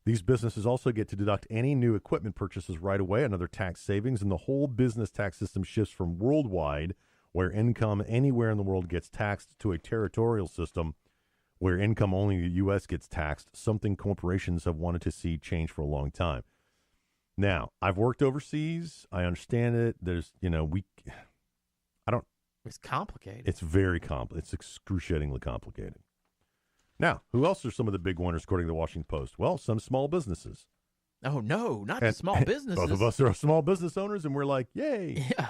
These businesses also get to deduct any new equipment purchases right away, another tax savings, and the whole business tax system shifts from worldwide, where income anywhere in the world gets taxed, to a territorial system where income only in the U.S. gets taxed, something corporations have wanted to see change for a long time. Now, I've worked overseas. I understand it. There's, It's complicated. It's very It's excruciatingly complicated. Now, who else are some of the big winners according to the Washington Post? Well, some small businesses. Oh, no, not the small businesses. Both of us are small business owners, and we're like, yay. Yeah.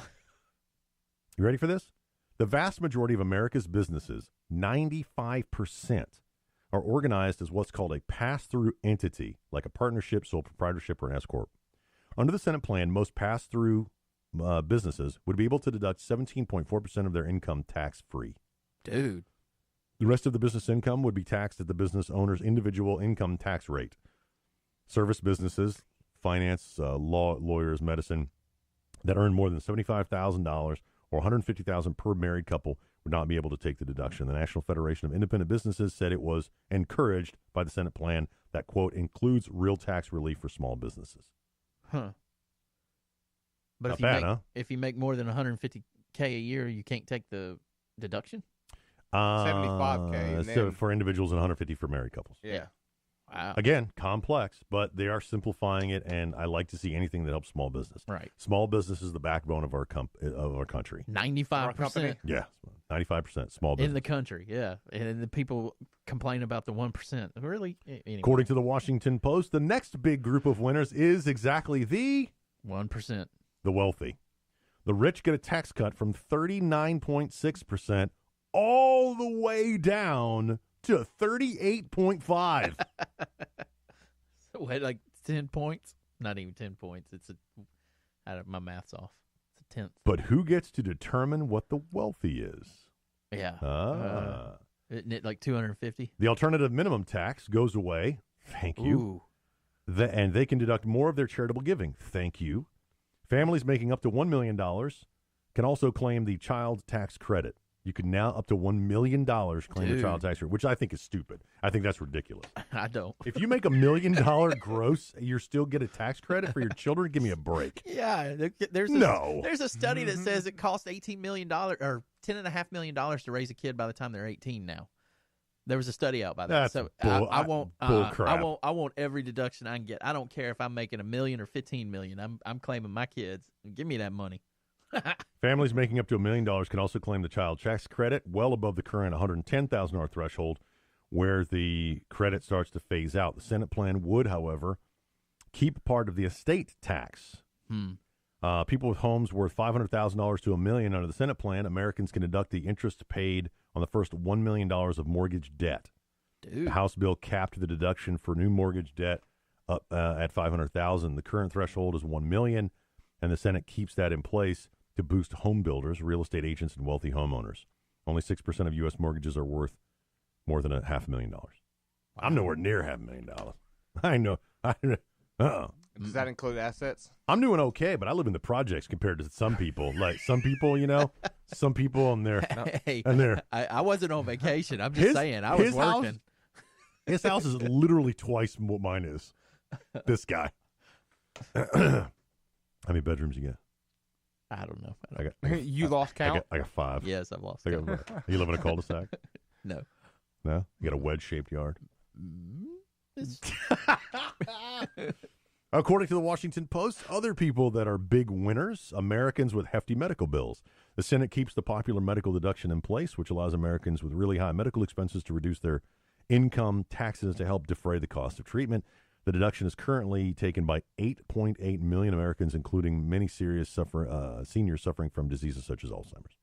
You ready for this? The vast majority of America's businesses, 95%, are organized as what's called a pass-through entity, like a partnership, sole proprietorship, or an S-corp. Under the Senate plan, most pass-through businesses would be able to deduct 17.4% of their income tax-free. Dude. The rest of the business income would be taxed at the business owner's individual income tax rate. Service businesses, finance, law, lawyers, medicine, that earn more than $75,000 or $150,000 per married couple would not be able to take the deduction. The National Federation of Independent Businesses said it was encouraged by the Senate plan that, quote, includes real tax relief for small businesses. Huh. But if you make more than $150K a year, you can't take the deduction? 75K. So for individuals and 150 for married couples. Yeah. Wow. Again, complex, but they are simplifying it, and I like to see anything that helps small business. Right. Small business is the backbone of our country. 95%. Yeah, 95% small business. In the country, yeah. And the people complain about the 1%. Really? Anyway. According to the Washington Post, the next big group of winners is exactly the 1%. The wealthy. The rich get a tax cut from 39.6% all the way down to 38.5. Wait, like 10 points? Not even 10 points. My math's off. It's a tenth. But who gets to determine what the wealthy is? Yeah. Isn't it like 250? The alternative minimum tax goes away. Thank you. And they can deduct more of their charitable giving. Thank you. Families making up to $1 million can also claim the child tax credit. You can now up to $1 million claim the child tax credit, which I think is stupid. I think that's ridiculous. I don't. If you make $1 million gross, you still get a tax credit for your children? Give me a break. Yeah. There's a study that says it costs $18 million or $10.5 million to raise a kid by the time they're 18 now. There was a study out by that. That's I bull want every deduction I can get. I don't care if I'm making $1 million or $15 million. I'm claiming my kids. Give me that money. Families making up to $1 million can also claim the child tax credit, well above the current $110,000 threshold, where the credit starts to phase out. The Senate plan would, however, keep part of the estate tax. People with homes worth $500,000 to $1 million under the Senate plan, Americans can deduct the interest paid on the first $1 million of mortgage debt. Dude. The House bill capped the deduction for new mortgage debt up at $500,000. The current threshold is $1 million, and the Senate keeps that in place to boost home builders, real estate agents, and wealthy homeowners. Only 6% of U.S. mortgages are worth more than $500,000. Wow. I'm nowhere near $500,000. I know. Does that include assets? I'm doing okay, but I live in the projects compared to some people. Like some people, some people on their I wasn't on vacation. I'm just saying I was working. His house is literally twice what mine is. This guy. How many bedrooms you got? I don't know. You lost count? I got 5. Yes, I've lost count. You live in a cul-de-sac? No. No? You got a wedge-shaped yard? According to the Washington Post, other people that are big winners, Americans with hefty medical bills. The Senate keeps the popular medical deduction in place, which allows Americans with really high medical expenses to reduce their income taxes to help defray the cost of treatment. The deduction is currently taken by 8.8 million Americans, including many serious seniors suffering from diseases such as Alzheimer's.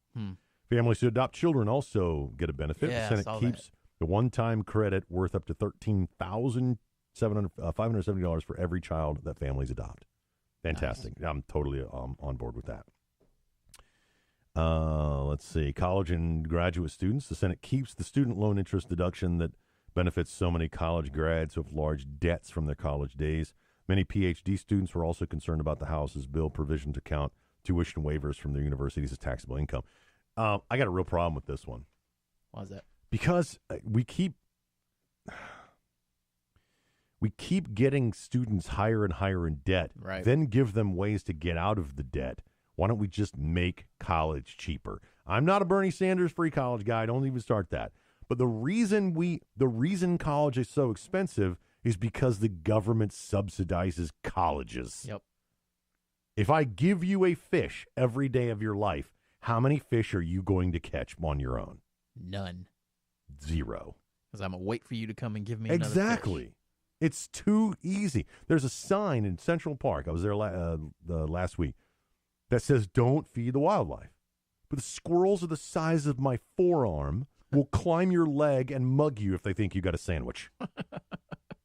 Families who adopt children also get a benefit. Yeah, the Senate keeps the one-time credit worth up to $13,700 $570 for every child that families adopt. Fantastic. Nice. I'm totally on board with that. Let's see. College and graduate students. The Senate keeps the student loan interest deduction that benefits so many college grads who have large debts from their college days. Many PhD students were also concerned about the House's bill provision to count tuition waivers from their universities as taxable income. I got a real problem with this one. Why is that? Because we keep getting students higher and higher in debt, right. Then give them ways to get out of the debt. Why don't we just make college cheaper? I'm not a Bernie Sanders free college guy. Don't even start that. But the reason college is so expensive is because the government subsidizes colleges. Yep. If I give you a fish every day of your life, how many fish are you going to catch on your own? None. 0. Because I'm going to wait for you to come and give me another Exactly. fish. It's too easy. There's a sign in Central Park. I was there last week that says, "Don't feed the wildlife." But the squirrels are the size of my forearm will climb your leg and mug you if they think you got a sandwich.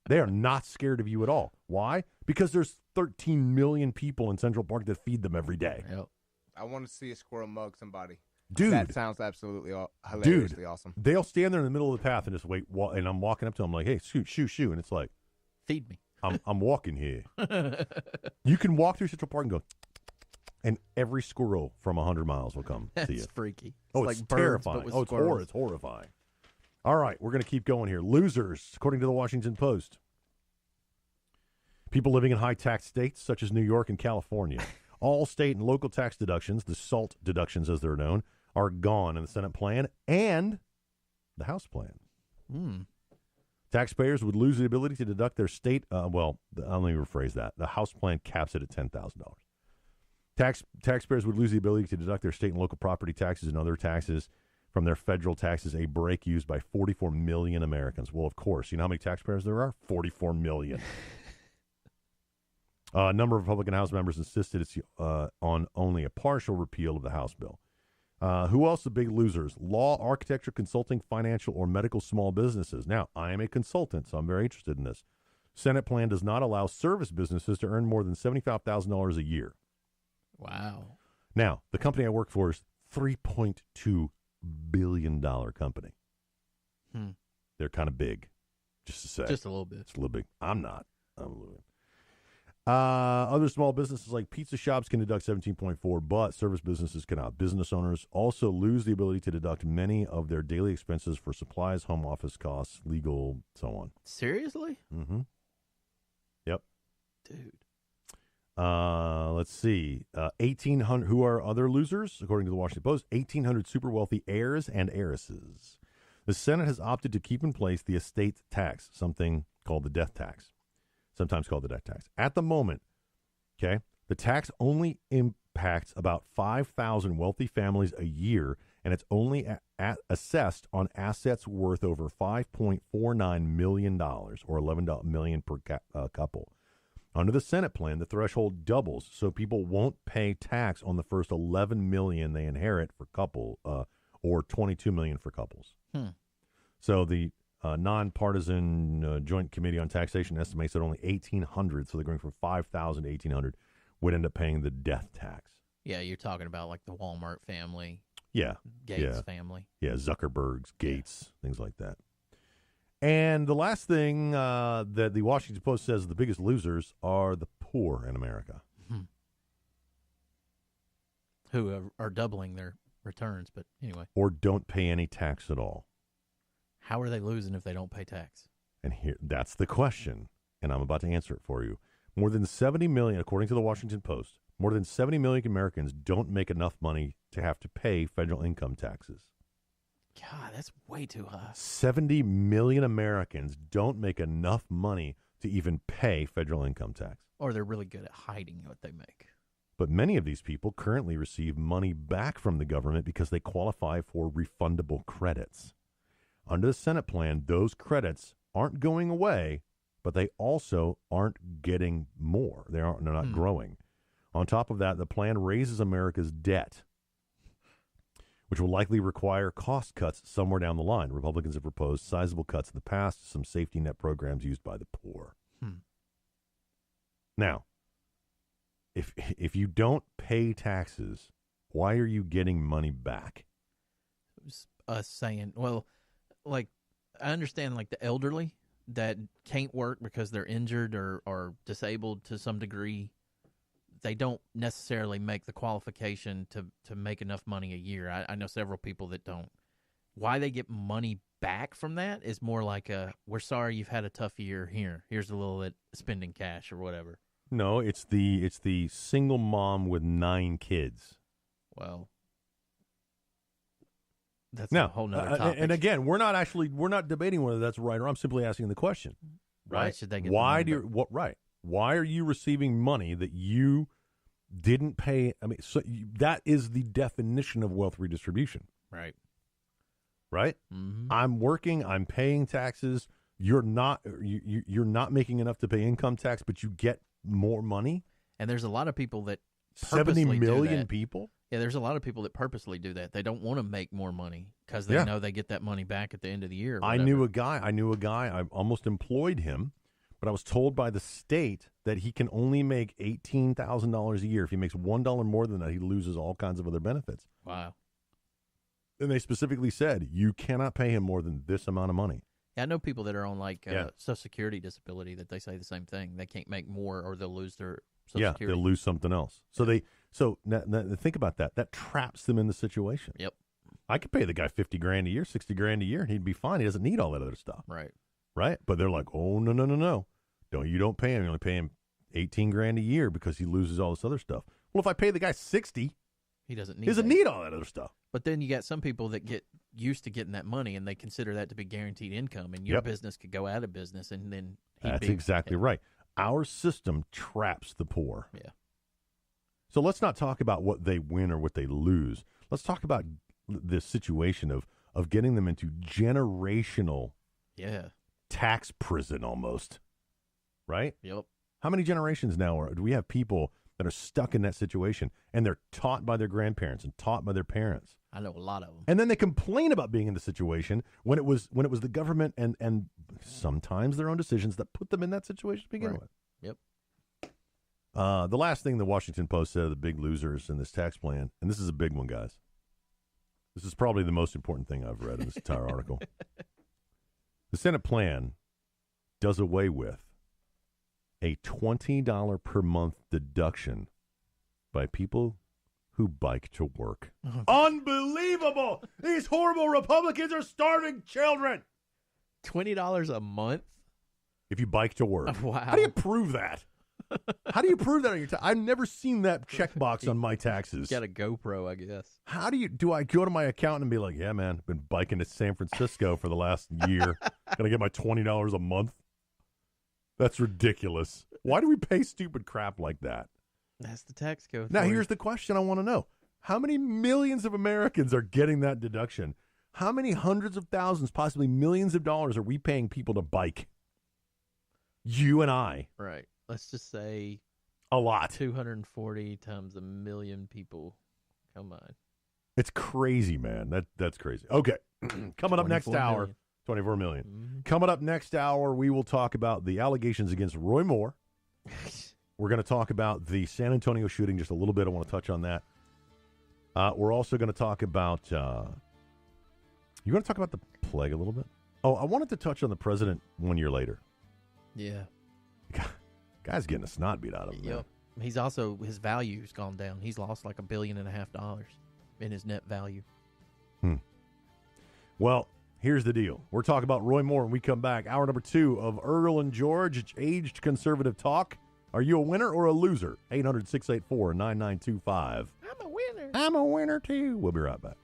They are not scared of you at all. Why? Because there's 13 million people in Central Park that feed them every day. Yep. I want to see a squirrel mug somebody. Dude. That sounds absolutely hilariously awesome. They'll stand there in the middle of the path and just wait. And I'm walking up to them like, "Hey, shoo. And it's like, feed me. I'm walking here. You can walk through Central Park and go, and every squirrel from 100 miles will come to you. That's freaky. Oh, it's it's like terrifying. birds, but with It's horrifying. All right, we're going to keep going here. Losers, according to the Washington Post. People living in high-tax states such as New York and California. All state and local tax deductions, the SALT deductions as they're known, are gone in the Senate plan and the House plan. Taxpayers would lose the ability to deduct their state. Let me rephrase that. The House plan caps it at $10,000. Taxpayers would lose the ability to deduct their state and local property taxes and other taxes from their federal taxes, a break used by 44 million Americans. Well, of course. You know how many taxpayers there are? 44 million. A number of Republican House members insisted on only a partial repeal of the House bill. Who else are big losers? Law, architecture, consulting, financial, or medical small businesses. Now, I am a consultant, so I'm very interested in this. Senate plan does not allow service businesses to earn more than $75,000 a year. Wow. Now, the company I work for is $3.2 billion company. They're kind of big, just to say. Just a little bit. It's a little big. I'm not. I'm a little bit. Other small businesses like pizza shops can deduct 17.4, but service businesses cannot. Business owners also lose the ability to deduct many of their daily expenses for supplies, home office costs, legal, so on. Seriously? Mm-hmm. Yep. Dude. Let's see. 1,800. Who are other losers? According to the Washington Post, 1,800 super wealthy heirs and heiresses. The Senate has opted to keep in place the estate tax, something called the death tax. Sometimes called the death tax. At the moment, okay, the tax only impacts about 5,000 wealthy families a year, and it's only assessed on assets worth over $5.49 million, or $11 million per couple. Under the Senate plan, the threshold doubles, so people won't pay tax on the first $11 million they inherit for couple, or $22 million for couples. So the nonpartisan Joint Committee on Taxation estimates that only 1,800, so they're going from 5,000 to 1,800, would end up paying the death tax. Yeah, you're talking about like the Walmart family. Yeah. Gates family. Yeah, Zuckerberg's, Gates, things like that. And the last thing that the Washington Post says the biggest losers are the poor in America. Who are doubling their returns, but anyway. Or don't pay any tax at all. How are they losing if they don't pay tax? And that's the question, and I'm about to answer it for you. More than 70 million, according to the Washington Post, more than 70 million Americans don't make enough money to have to pay federal income taxes. God, that's way too high. 70 million Americans don't make enough money to even pay federal income tax. Or they're really good at hiding what they make. But many of these people currently receive money back from the government because they qualify for refundable credits. Under the Senate plan, those credits aren't going away, but they also aren't getting more. They're not growing. On top of that, the plan raises America's debt, which will likely require cost cuts somewhere down the line. Republicans have proposed sizable cuts in the past to some safety net programs used by the poor. Now, if you don't pay taxes, why are you getting money back? It was us saying, well, like, I understand, like, the elderly that can't work because they're injured or disabled to some degree. They don't necessarily make the qualification to make enough money a year. I know several people that don't. Why they get money back from that is more like we're sorry you've had a tough year. Here's a little bit spending cash or whatever. No, it's the single mom with 9 kids. Well, that's a whole nother topic. And again, we're not debating whether that's right or wrong. I'm simply asking the question. Right? Should they get Why are you receiving money that you didn't pay? I mean, that is the definition of wealth redistribution. Right. Right? Mm-hmm. I'm working, I'm paying taxes. You're not making enough to pay income tax, but you get more money. And there's a lot of people that 70 million people? Yeah, there's a lot of people that purposely do that. They don't want to make more money because they know they get that money back at the end of the year. I knew a guy. I almost employed him, but I was told by the state that he can only make $18,000 a year. If he makes $1 more than that, he loses all kinds of other benefits. Wow. And they specifically said, you cannot pay him more than this amount of money. Yeah, I know people that are on Social Security disability that they say the same thing. They can't make more or they'll lose their Social Security. They'll lose something else. So now think about that. That traps them in the situation. Yep. I could pay the guy $50,000 a year, $60,000 a year, and he'd be fine. He doesn't need all that other stuff. Right. Right? But they're like, oh, no. You don't pay him. You only pay him $18,000 a year because he loses all this other stuff. Well, if I pay the guy $60,000, he doesn't need all that other stuff. But then you got some people that get used to getting that money and they consider that to be guaranteed income, and your business could go out of business, and then that's exactly right. Our system traps the poor. Yeah. So let's not talk about what they win or what they lose. Let's talk about this situation of getting them into generational tax prison almost. Right? Yep. How many generations now do we have people that are stuck in that situation, and they're taught by their grandparents and taught by their parents? I know a lot of them. And then they complain about being in the situation when it was the government and sometimes their own decisions that put them in that situation to begin with. Yep. The last thing the Washington Post said of the big losers in this tax plan, and this is a big one, guys. This is probably the most important thing I've read in this entire article. The Senate plan does away with a $20 per month deduction by people who bike to work. Unbelievable! These horrible Republicans are starving children. $20 a month? If you bike to work. Wow. How do you prove that? How do you prove that on your tax? I've never seen that checkbox on my taxes. You got a GoPro, I guess. How do I go to my accountant and be like, yeah, man, I've been biking to San Francisco for the last year. Gonna get my $20 a month? That's ridiculous. Why do we pay stupid crap like that? That's the tax code. Now, here's the question I want to know. How many millions of Americans are getting that deduction? How many hundreds of thousands, possibly millions of dollars are we paying people to bike? You and I. Right. Let's just say a lot. 240 times a million people. Come on. It's crazy, man. That's crazy. Okay. Coming up next hour, 24 million. Mm-hmm. Coming up next hour, we will talk about the allegations against Roy Moore. We're going to talk about the San Antonio shooting just a little bit. I want to touch on that. We're also going to talk about you want to talk about the plague a little bit? Oh, I wanted to touch on the president 1 year later. Yeah. Guy's getting a snot beat out of him. Yep. He's also, his value's gone down. He's lost like $1.5 billion in his net value. Well, here's the deal. We're talking about Roy Moore when we come back. Hour number 2 of Earl and George. It's aged conservative talk. Are you a winner or a loser? 800-684-9925. I'm a winner. I'm a winner too. We'll be right back.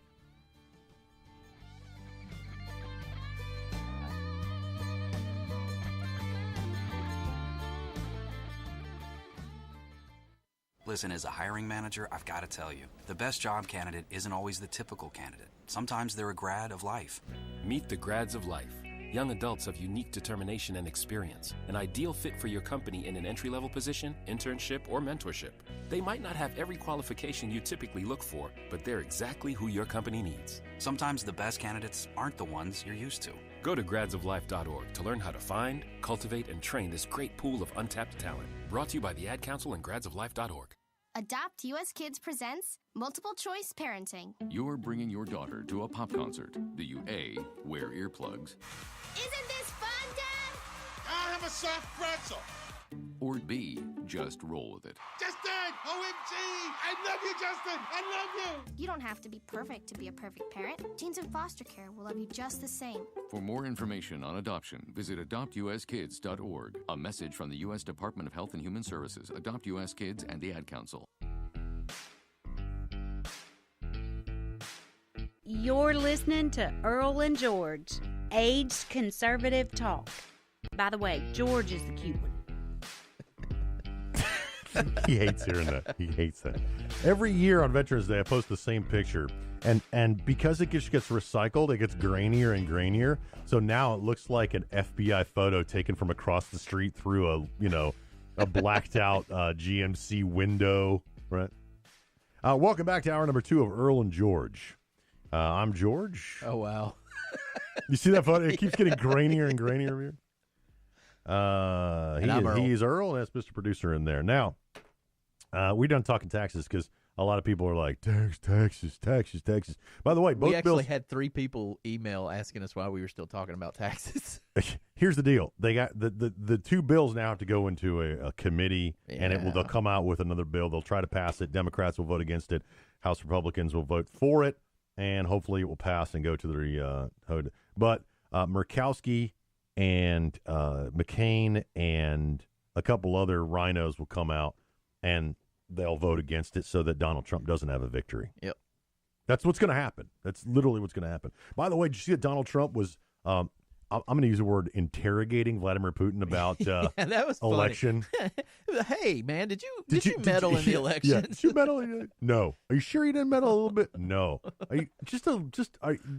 Listen, as a hiring manager, I've got to tell you, the best job candidate isn't always the typical candidate. Sometimes they're a grad of life. Meet the grads of life. Young adults of unique determination and experience. An ideal fit for your company in an entry-level position, internship, or mentorship. They might not have every qualification you typically look for, but they're exactly who your company needs. Sometimes the best candidates aren't the ones you're used to. Go to gradsoflife.org to learn how to find, cultivate, and train this great pool of untapped talent. Brought to you by the Ad Council and gradsoflife.org. Adopt US Kids presents Multiple Choice Parenting. You're bringing your daughter to a pop concert. Do you A, wear earplugs? Isn't this fun, Dad? I'll have a soft pretzel. Or B, just roll with it? Justin! OMG! I love you, Justin! I love you! You don't have to be perfect to be a perfect parent. Teens in foster care will love you just the same. For more information on adoption, visit adoptuskids.org. A message from the U.S. Department of Health and Human Services, Adopt U.S. Kids, and the Ad Council. You're listening to Earl and George, aged conservative talk. By the way, George is the cute one. He hates hearing that. He hates that. Every year on Veterans Day, I post the same picture, and because it just gets recycled, it gets grainier and grainier. So now it looks like an FBI photo taken from across the street through a blacked out GMC window. Right. Welcome back to hour number 2 of Earl and George. I'm George. Oh wow! You see that photo? It keeps getting grainier and grainier. He's Earl, and that's Mr. Producer in there. Now, we're done talking taxes because a lot of people are like, taxes. By the way, both we actually bills had 3 people email asking us why we were still talking about taxes. Here's the deal. They got the 2 bills now have to go into a committee, and they'll come out with another bill. They'll try to pass it. Democrats will vote against it. House Republicans will vote for it, and hopefully it will pass and go to the but Murkowski and McCain and a couple other rhinos will come out, and they'll vote against it so that Donald Trump doesn't have a victory. Yep. That's what's going to happen. That's literally what's going to happen. By the way, did you see that Donald Trump was, I'm going to use the word interrogating Vladimir Putin about yeah, that was election? Hey, man, did you meddle in the election? Yeah, did you meddle in it? No. Are you sure you didn't meddle a little bit? No. Are you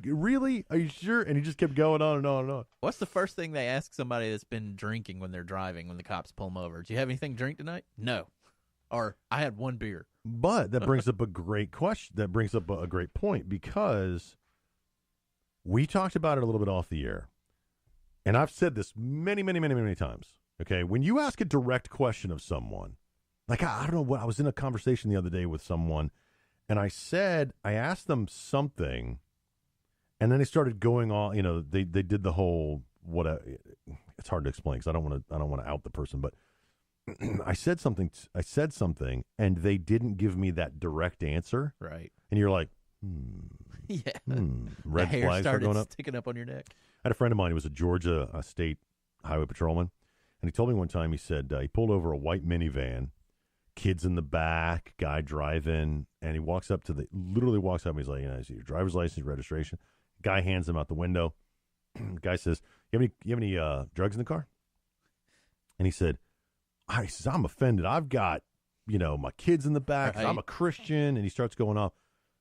really? Are you sure? And he just kept going on and on and on. What's the first thing they ask somebody that's been drinking when they're driving when the cops pull them over? Do you have anything to drink tonight? No. Or I had 1 beer. But that brings up a great question. That brings up a great point, because we talked about it a little bit off the air. And I've said this many times. Okay, when you ask a direct question of someone, like I don't know what, I was in a conversation the other day with someone, and I asked them something, and then they started going on. They did the whole it's hard to explain because I don't want to out the person, but I said something, and they didn't give me that direct answer. Right, and you're like, yeah, red the hair flags are going up, sticking up on your neck. I had a friend of mine who was a Georgia state highway patrolman, and he told me one time, he said he pulled over a white minivan, kids in the back, guy driving, and he literally walks up and he's like, I see your driver's license, registration. Guy hands him out the window. Guy says, you have any drugs in the car? And he said, I'm offended. I've got, my kids in the back. Right. I'm a Christian. And he starts going off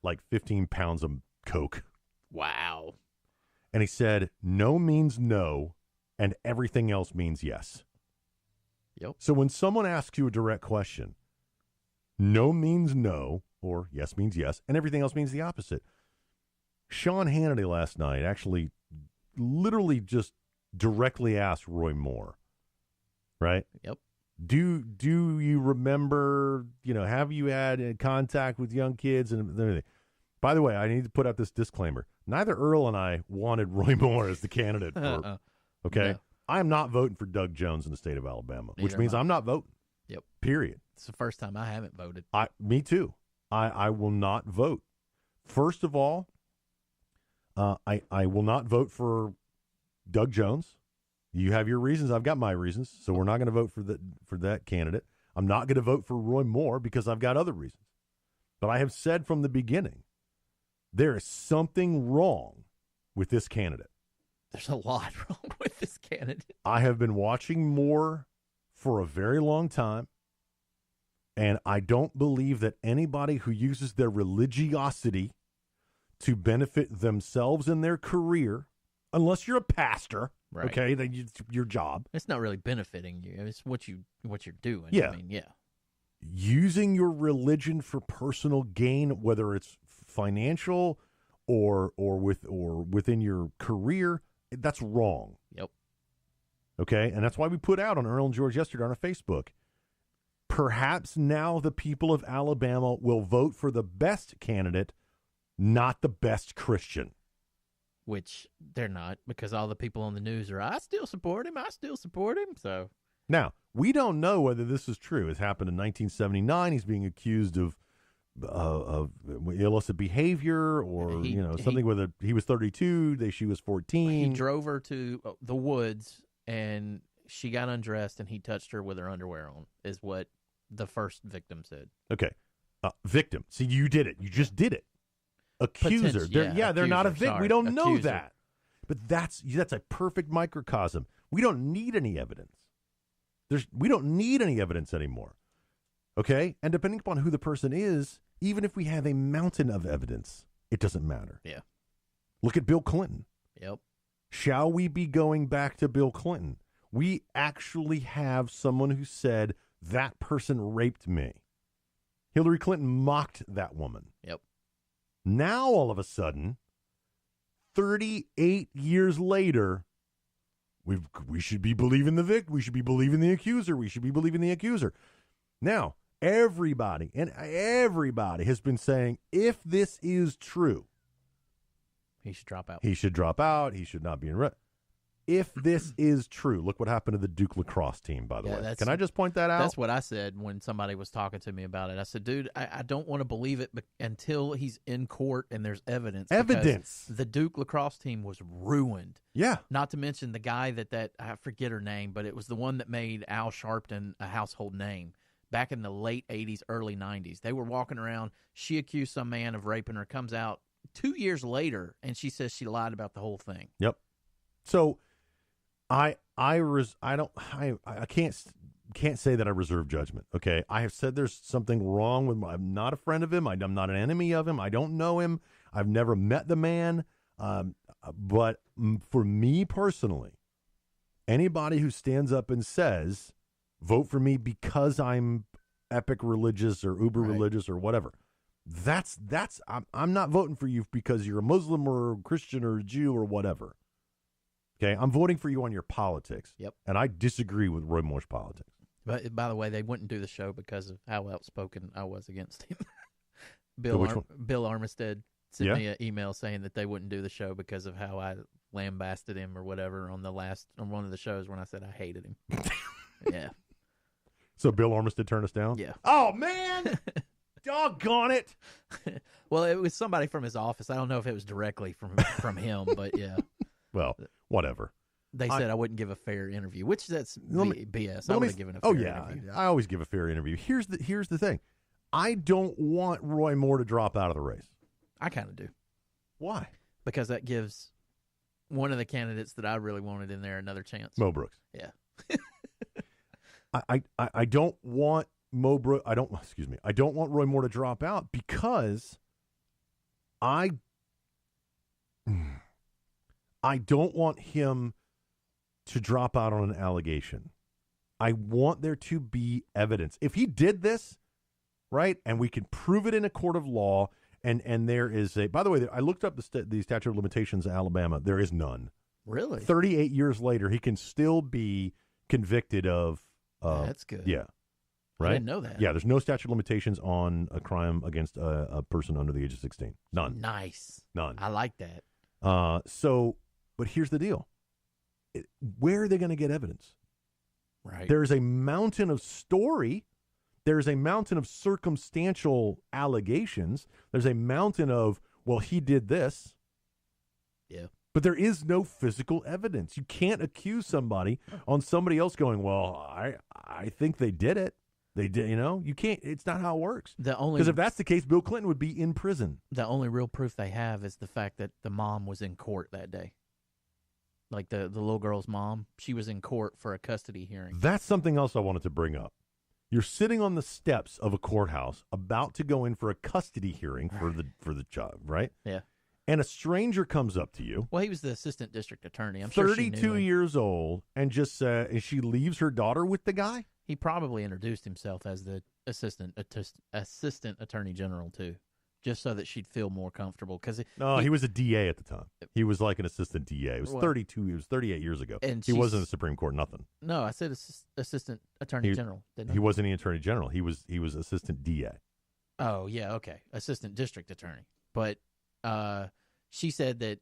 like 15 pounds of coke. Wow. And he said, no means no, and everything else means yes. Yep. So when someone asks you a direct question, no means no, or yes means yes, and everything else means the opposite. Sean Hannity last night actually literally just directly asked Roy Moore, right? Yep. Do you remember, have you had contact with young kids and everything? By the way, I need to put out this disclaimer. Neither Earl and I wanted Roy Moore as the candidate for, okay? No. I am not voting for Doug Jones in the state of Alabama, which means I'm not voting. Yep. Period. It's the first time I haven't voted. Me too. I will not vote. First of all, I will not vote for Doug Jones. You have your reasons. I've got my reasons. So we're not going to vote for that candidate. I'm not going to vote for Roy Moore because I've got other reasons. But I have said from the beginning, there is something wrong with this candidate. There's a lot wrong with this candidate. I have been watching Moore for a very long time, and I don't believe that anybody who uses their religiosity to benefit themselves in their career, unless you're a pastor, right. Okay, then your job. It's not really benefiting you. It's what you're doing. Yeah. I mean, yeah. Using your religion for personal gain, whether it's financial or within your career, That's wrong. Yep. Okay? And that's why we put out on Earl and George yesterday on our Facebook. Perhaps now the people of Alabama will vote for the best candidate, not the best Christian. Which they're not, because all the people on the news are, I still support him. So now, we don't know whether this is true. It happened in 1979. He's being accused of illicit behavior, or something. Whether he was 32, she was 14. He drove her to the woods, and she got undressed, and he touched her with her underwear on, is what the first victim said. Okay, victim. See, you did it. You just did it. Accuser. They're not a victim. We don't know that. But that's a perfect microcosm. We don't need any evidence. We don't need any evidence anymore. Okay? And depending upon who the person is, even if we have a mountain of evidence, it doesn't matter. Yeah. Look at Bill Clinton. Yep. Shall we be going back to Bill Clinton? We actually have someone who said, that person raped me. Hillary Clinton mocked that woman. Yep. Now, all of a sudden, 38 years later, we should be believing the victim. We should be believing the accuser. We should be believing the accuser. Now, everybody has been saying, if this is true, he should drop out. He should drop out. He should not be in. If this is true, look what happened to the Duke lacrosse team, by the way. Can I just point that out? That's what I said when somebody was talking to me about it. I said, dude, I don't want to believe it until he's in court and there's evidence. The Duke lacrosse team was ruined. Yeah. Not to mention the guy that I forget her name, but it was the one that made Al Sharpton a household name back in the late 80s, early 90s. They were walking around. She accused some man of raping her, comes out 2 years later, and she says she lied about the whole thing. Yep. So I can't say that I reserve judgment. Okay, I have said there's something wrong with him. I'm not a friend of him. I'm not an enemy of him. I don't know him. I've never met the man. But for me personally, anybody who stands up and says, "Vote for me because I'm epic religious or uber religious or whatever," I'm not voting for you because you're a Muslim or a Christian or a Jew or whatever. Okay, I'm voting for you on your politics. Yep. And I disagree with Roy Moore's politics. But by the way, they wouldn't do the show because of how outspoken I was against him. Bill Armistead sent me an email saying that they wouldn't do the show because of how I lambasted him or whatever on one of the shows when I said I hated him. Yeah. So Bill Armistead turned us down? Yeah. Oh, man! Doggone it! Well, it was somebody from his office. I don't know if it was directly from him, but yeah. Well, whatever. They said I wouldn't give a fair interview, which that's BS. I would have given a fair interview. I always give a fair interview. Here's the thing. I don't want Roy Moore to drop out of the race. I kind of do. Why? Because that gives one of the candidates that I really wanted in there another chance. Mo Brooks. Yeah. I don't want Mo Brooks. I don't want Roy Moore to drop out because I don't want him to drop out on an allegation. I want there to be evidence. If he did this, right, and we can prove it in a court of law, and there is a... By the way, I looked up the statute of limitations in Alabama. There is none. Really? 38 years later, he can still be convicted of... that's good. Yeah. Right? I didn't know that. Yeah, there's no statute of limitations on a crime against a person under the age of 16. None. Nice. None. I like that. But here's the deal. Where are they going to get evidence? Right. There's a mountain of story. There's a mountain of circumstantial allegations. There's a mountain of, well, he did this. Yeah. But there is no physical evidence. You can't accuse somebody on somebody else going, well, I think they did it. They did, you can't. It's not how it works. Because if that's the case, Bill Clinton would be in prison. The only real proof they have is the fact that the mom was in court that day. Like the little girl's mom, she was in court for a custody hearing. That's something else I wanted to bring up. You're sitting on the steps of a courthouse about to go in for a custody hearing for the child, right? Yeah. And a stranger comes up to you. Well, he was the assistant district attorney. I'm sure she knew 32 years old, and just and she leaves her daughter with the guy? He probably introduced himself as the assistant attorney general too. just so that she'd feel more comfortable. Because he was a DA at the time. He was like an assistant DA. It was 32. He was 38 years ago. And he wasn't in the Supreme Court. Nothing. No, I said assistant attorney general. Didn't I? He wasn't the attorney general. He was assistant DA. Oh yeah, okay, assistant district attorney. But he said that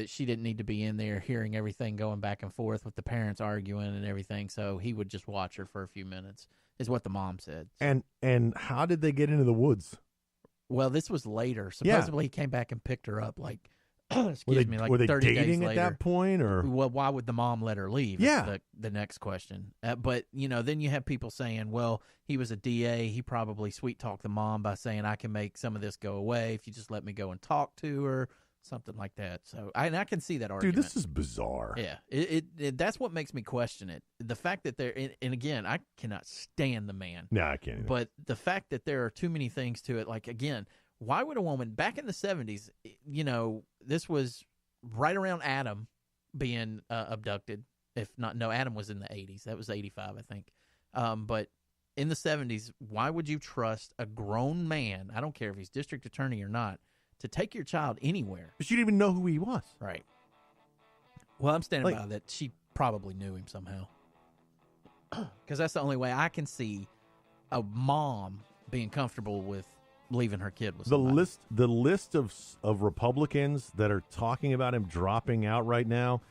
she didn't need to be in there hearing everything going back and forth with the parents arguing and everything. So he would just watch her for a few minutes. Is what the mom said. And how did they get into the woods? Well, this was later. Supposedly he came back and picked her up like, were they 30 dating days at that point? Or well, why would the mom let her leave? Yeah. Is the next question. But, then you have people saying, well, he was a DA. He probably sweet-talked the mom by saying, I can make some of this go away if you just let me go and talk to her. Something like that. So I can see that argument. Dude, this is bizarre. Yeah, it that's what makes me question it. The fact that and again, I cannot stand the man. No, I can't either. But the fact that there are too many things to it, like again, why would a woman back in the 70s? This was right around Adam being abducted. If not, no, Adam was in the 80s. That was 85, I think. But in the 70s, why would you trust a grown man? I don't care if he's district attorney or not. To take your child anywhere. But you didn't even know who he was. Right. Well, I'm standing by that. She probably knew him somehow. Because that's the only way I can see a mom being comfortable with leaving her kid with somebody. The list of Republicans that are talking about him dropping out right now,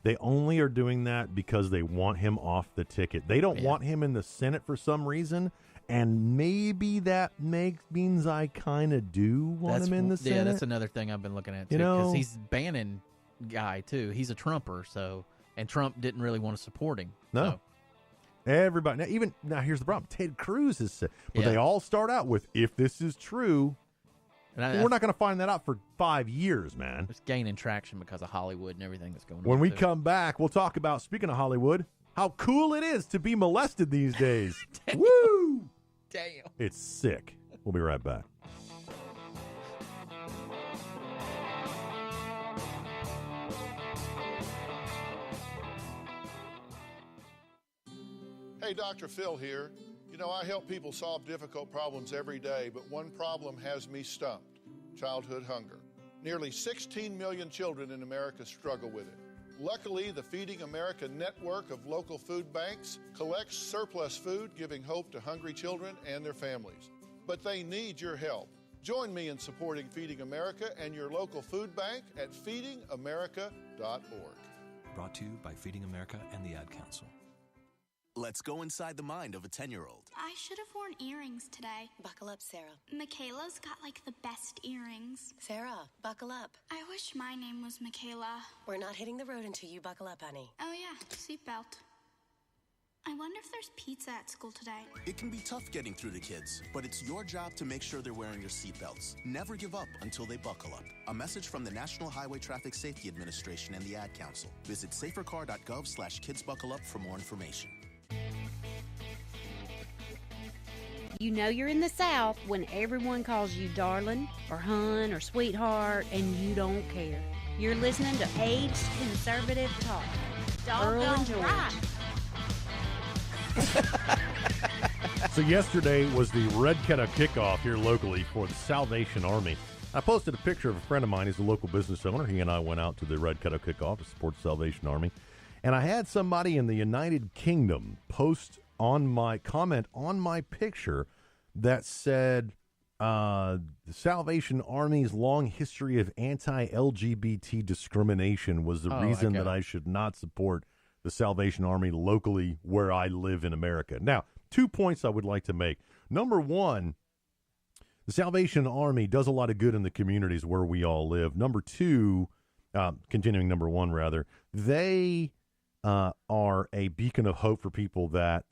they only are doing that because they want him off the ticket. They don't want him in the Senate for some reason. And maybe that means I kind of do want him in the Senate. Yeah, that's another thing I've been looking at, too. Because he's Bannon guy, too. He's a Trumper, and Trump didn't really want to support him. No. So. Everybody. Now, here's the problem. Ted Cruz is sick. But they all start out with, if this is true, we're not going to find that out for 5 years, man. It's gaining traction because of Hollywood and everything that's going on. When we come back, we'll talk about, speaking of Hollywood, how cool it is to be molested these days. Woo! Damn. It's sick. We'll be right back. Hey, Dr. Phil here. I help people solve difficult problems every day, but one problem has me stumped: childhood hunger. Nearly 16 million children in America struggle with it. Luckily, the Feeding America network of local food banks collects surplus food, giving hope to hungry children and their families. But they need your help. Join me in supporting Feeding America and your local food bank at feedingamerica.org. Brought to you by Feeding America and the Ad Council. Let's go inside the mind of a 10-year-old. I should have worn earrings today. Buckle up, Sarah. Michaela's got the best earrings. Sarah, buckle up. I wish my name was Michaela. We're not hitting the road until you buckle up, honey. Oh yeah, seatbelt. I wonder if there's pizza at school today. It can be tough getting through to kids, but it's your job to make sure they're wearing your seatbelts. Never give up until they buckle up. A message from the National Highway Traffic Safety Administration and the Ad Council. Visit safercar.gov/kidsbuckleup for more information. You're in the South when everyone calls you darling or hun or sweetheart and you don't care. You're listening to Aged Conservative Talk. Earl and George. So yesterday was the Red Kettle kickoff here locally for the Salvation Army. I posted a picture of a friend of mine. He's a local business owner. He and I went out to the Red Kettle kickoff to support the Salvation Army. And I had somebody in the United Kingdom comment on my picture that said the Salvation Army's long history of anti-LGBT discrimination was the reason that I should not support the Salvation Army locally where I live in America. Now, 2 points I would like to make. Number one, the Salvation Army does a lot of good in the communities where we all live. Number two, continuing number one, rather, they are a beacon of hope for people that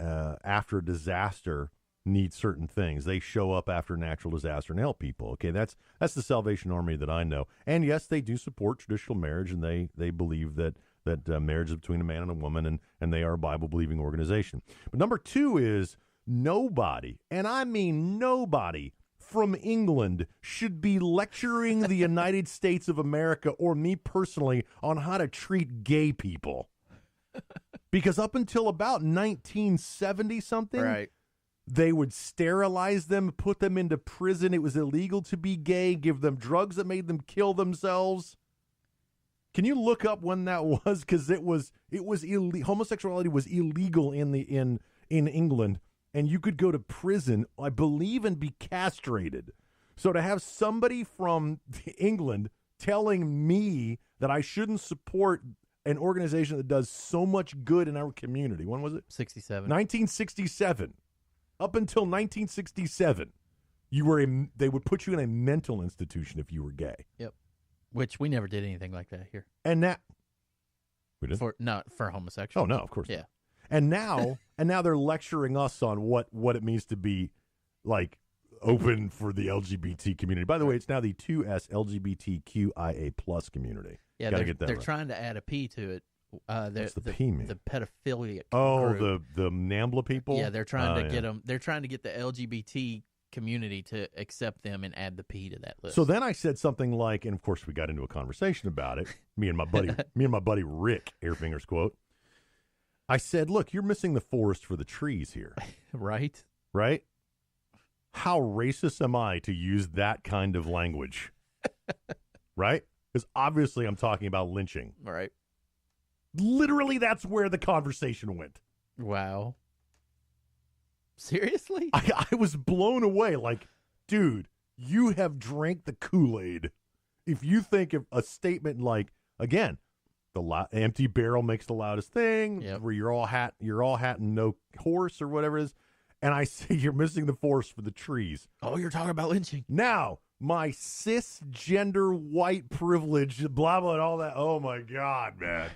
after a disaster need certain things. They show up after natural disaster and help people. Okay, that's the Salvation Army that I know. And yes, they do support traditional marriage, and they believe that marriage is between a man and a woman, and they are a Bible-believing organization. But number two is nobody, and I mean nobody, from England should be lecturing the United States of America or me personally on how to treat gay people. Because up until about 1970-something, right, They would sterilize them, put them into prison. It was illegal to be gay, give them drugs that made them kill themselves. Can you look up when that was? Because homosexuality was illegal in England, and you could go to prison, I believe, and be castrated. So to have somebody from England telling me that I shouldn't support an organization that does so much good in our community. When was it? 67. 1967. Up until 1967, they would put you in a mental institution if you were gay. Yep. Which we never did anything like that here. And now we did not for homosexuals. Oh no, of course yeah. not. And now they're lecturing us on what it means to be like open for the LGBT community. By the way, it's now the 2S LGBTQIA plus community. Yeah, they're trying to add a P to it. What's the P mean? The pedophilia. Oh, group. the NAMBLA people. Yeah, they're trying to get them. They're trying to get the LGBT community to accept them and add the P to that list. So then I said something like, and of course we got into a conversation about it. me and my buddy Rick, air fingers quote. I said, "Look, you're missing the forest for the trees here." Right? Right? How racist am I to use that kind of language? Right? Because obviously I'm talking about lynching. Right. Literally, that's where the conversation went. Wow. Seriously? I was blown away. Like, dude, you have drank the Kool-Aid. If you think of a statement like, again, the empty barrel makes the loudest thing, where you're all hat and no horse or whatever it is, and I say you're missing the forest for the trees. Oh, you're talking about lynching. Now, my cisgender white privilege, blah, blah, and all that. Oh, my God, man.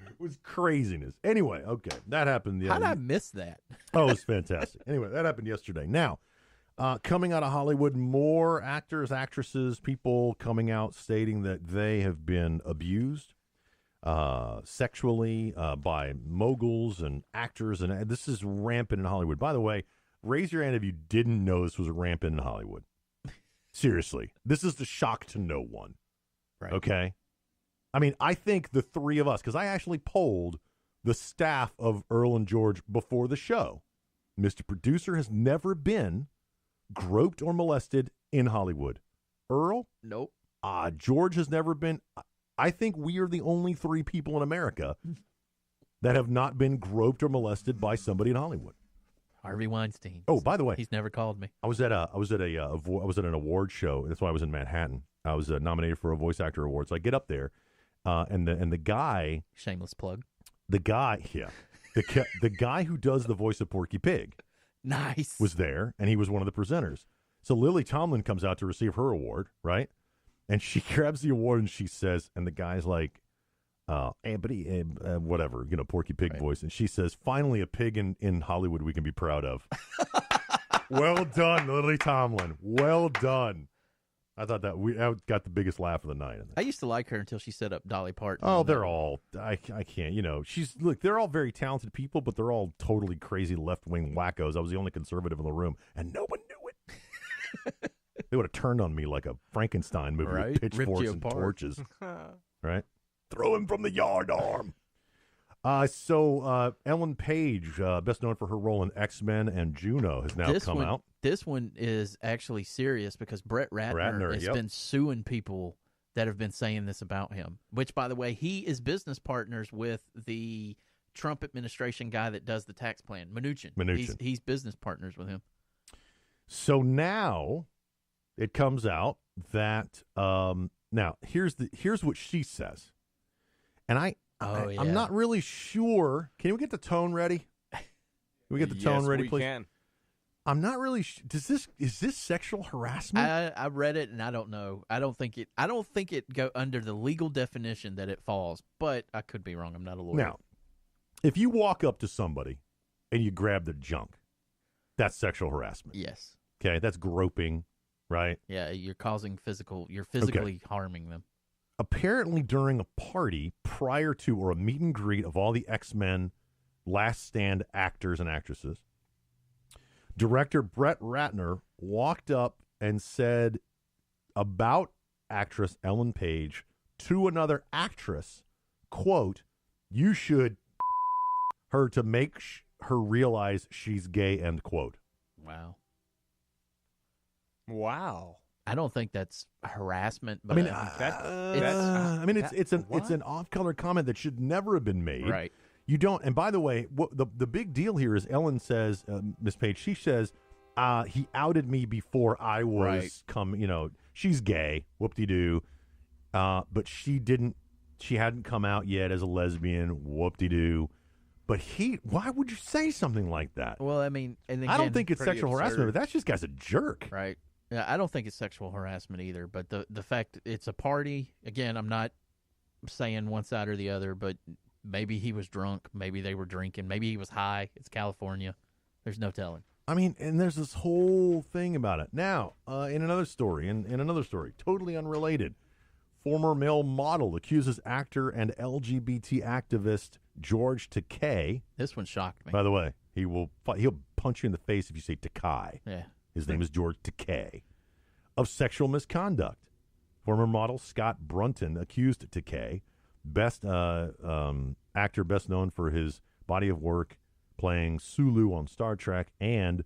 It was craziness. Anyway, okay, that happened. How did I miss that? Oh, it was fantastic. Anyway, that happened yesterday. Now, coming out of Hollywood, more actors, actresses, people coming out stating that they have been abused sexually by moguls and actors, and this is rampant in Hollywood. By the way, raise your hand if you didn't know this was rampant in Hollywood. Seriously, this is the shock to no one. Right. Okay? I mean, I think the three of us, because I actually polled the staff of Earl and George before the show. Mr. Producer has never been groped or molested in Hollywood. Earl? Nope. George has never been. I think we are the only three people in America that have not been groped or molested by somebody in Hollywood. Harvey Weinstein. Oh, by the way, he's never called me. I was at an award show. That's why I was in Manhattan. I was nominated for a voice actor award. So I get up there, and the guy, shameless plug. The guy, yeah, the guy who does the voice of Porky Pig, nice, was there, and he was one of the presenters. So Lily Tomlin comes out to receive her award, right? And she grabs the award and she says, and the guy's like, whatever, Porky Pig voice. And she says, finally a pig in Hollywood we can be proud of. Well done, Lily Tomlin. Well done. I thought that got the biggest laugh of the night. I used to like her until she set up Dolly Parton. Oh, they're all, I can't, they're all very talented people, but they're all totally crazy left-wing wackos. I was the only conservative in the room, and no one knew it. They would have turned on me like a Frankenstein movie with pitchforks and torches. Right? Throw him from the yardarm. So Ellen Page, best known for her role in X-Men and Juno, has now come out. This one is actually serious because Brett Ratner has been suing people that have been saying this about him. Which, by the way, he is business partners with the Trump administration guy that does the tax plan, Mnuchin. He's business partners with him. So now it comes out that now here's what she says, and I'm not really sure. Can we get the tone ready? Can we get the tone ready, please? Can. I'm not really. Is this sexual harassment? I read it and I don't know. I don't think it go under the legal definition that it falls, but I could be wrong. I'm not a lawyer. Now, if you walk up to somebody and you grab their junk, that's sexual harassment. Yes. Okay, that's groping, right? Yeah, you're physically harming them. Apparently, during a party prior to or a meet and greet of all the X-Men Last Stand actors and actresses, director Brett Ratner walked up and said about actress Ellen Page to another actress, quote, "You should her to make her realize she's gay," end quote. Wow. I don't think that's harassment. But I mean, it's an off-color comment that should never have been made. Right. You don't. And by the way, the big deal here is Ellen says, Miss Page, she says, he outed me before I was she's gay, whoop-de-doo. But she hadn't come out yet as a lesbian, whoop-de-doo. But why would you say something like that? Well, I mean, and again, I don't think it's sexual harassment, but that's just guy's a jerk. Right. Yeah, I don't think it's sexual harassment either, but the fact it's a party, again, I'm not saying one side or the other, but maybe he was drunk, maybe they were drinking, maybe he was high. It's California. There's no telling. I mean, and there's this whole thing about it. Now, in another story, totally unrelated, former male model accuses actor and LGBT activist George Takei. This one shocked me. By the way, he'll punch you in the face if you say Takai. Yeah. His name is George Takei, of sexual misconduct. Former model Scott Brunton accused Takei, actor best known for his body of work playing Sulu on Star Trek, and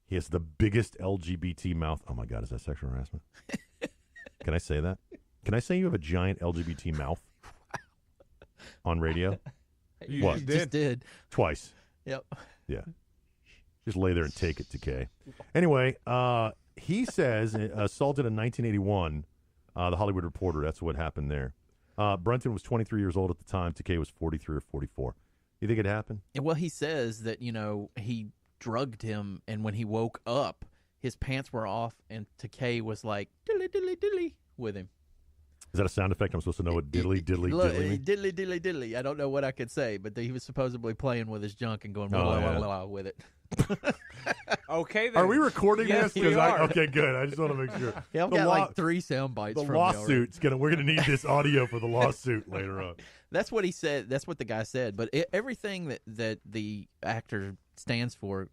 he has the biggest LGBT mouth. Oh my God, is that sexual harassment? Can I say that? Can I say you have a giant LGBT mouth on radio? You just did. Twice. Yep. Yeah. Just lay there and take it, Takei. Anyway, he says assaulted in 1981, the Hollywood Reporter. That's what happened there. Brunton was 23 years old at the time. Takei was 43 or 44. You think it happened? Well, he says that, he drugged him, and when he woke up, his pants were off, and Takei was like, diddly, diddly, diddly, with him. Is that a sound effect? I'm supposed to know what diddly, diddly, diddly means? Diddly, diddly, diddly. I don't know what I could say, but he was supposedly playing with his junk and going blah, blah, blah, with it. Okay, then. Are we recording yes, this? We are. Okay, good. I just want to make sure. Yeah, I've got like 3 sound bites the from lawsuit's we're going to need this audio for the lawsuit later on. That's what he said. That's what the guy said. But everything that the actor stands for,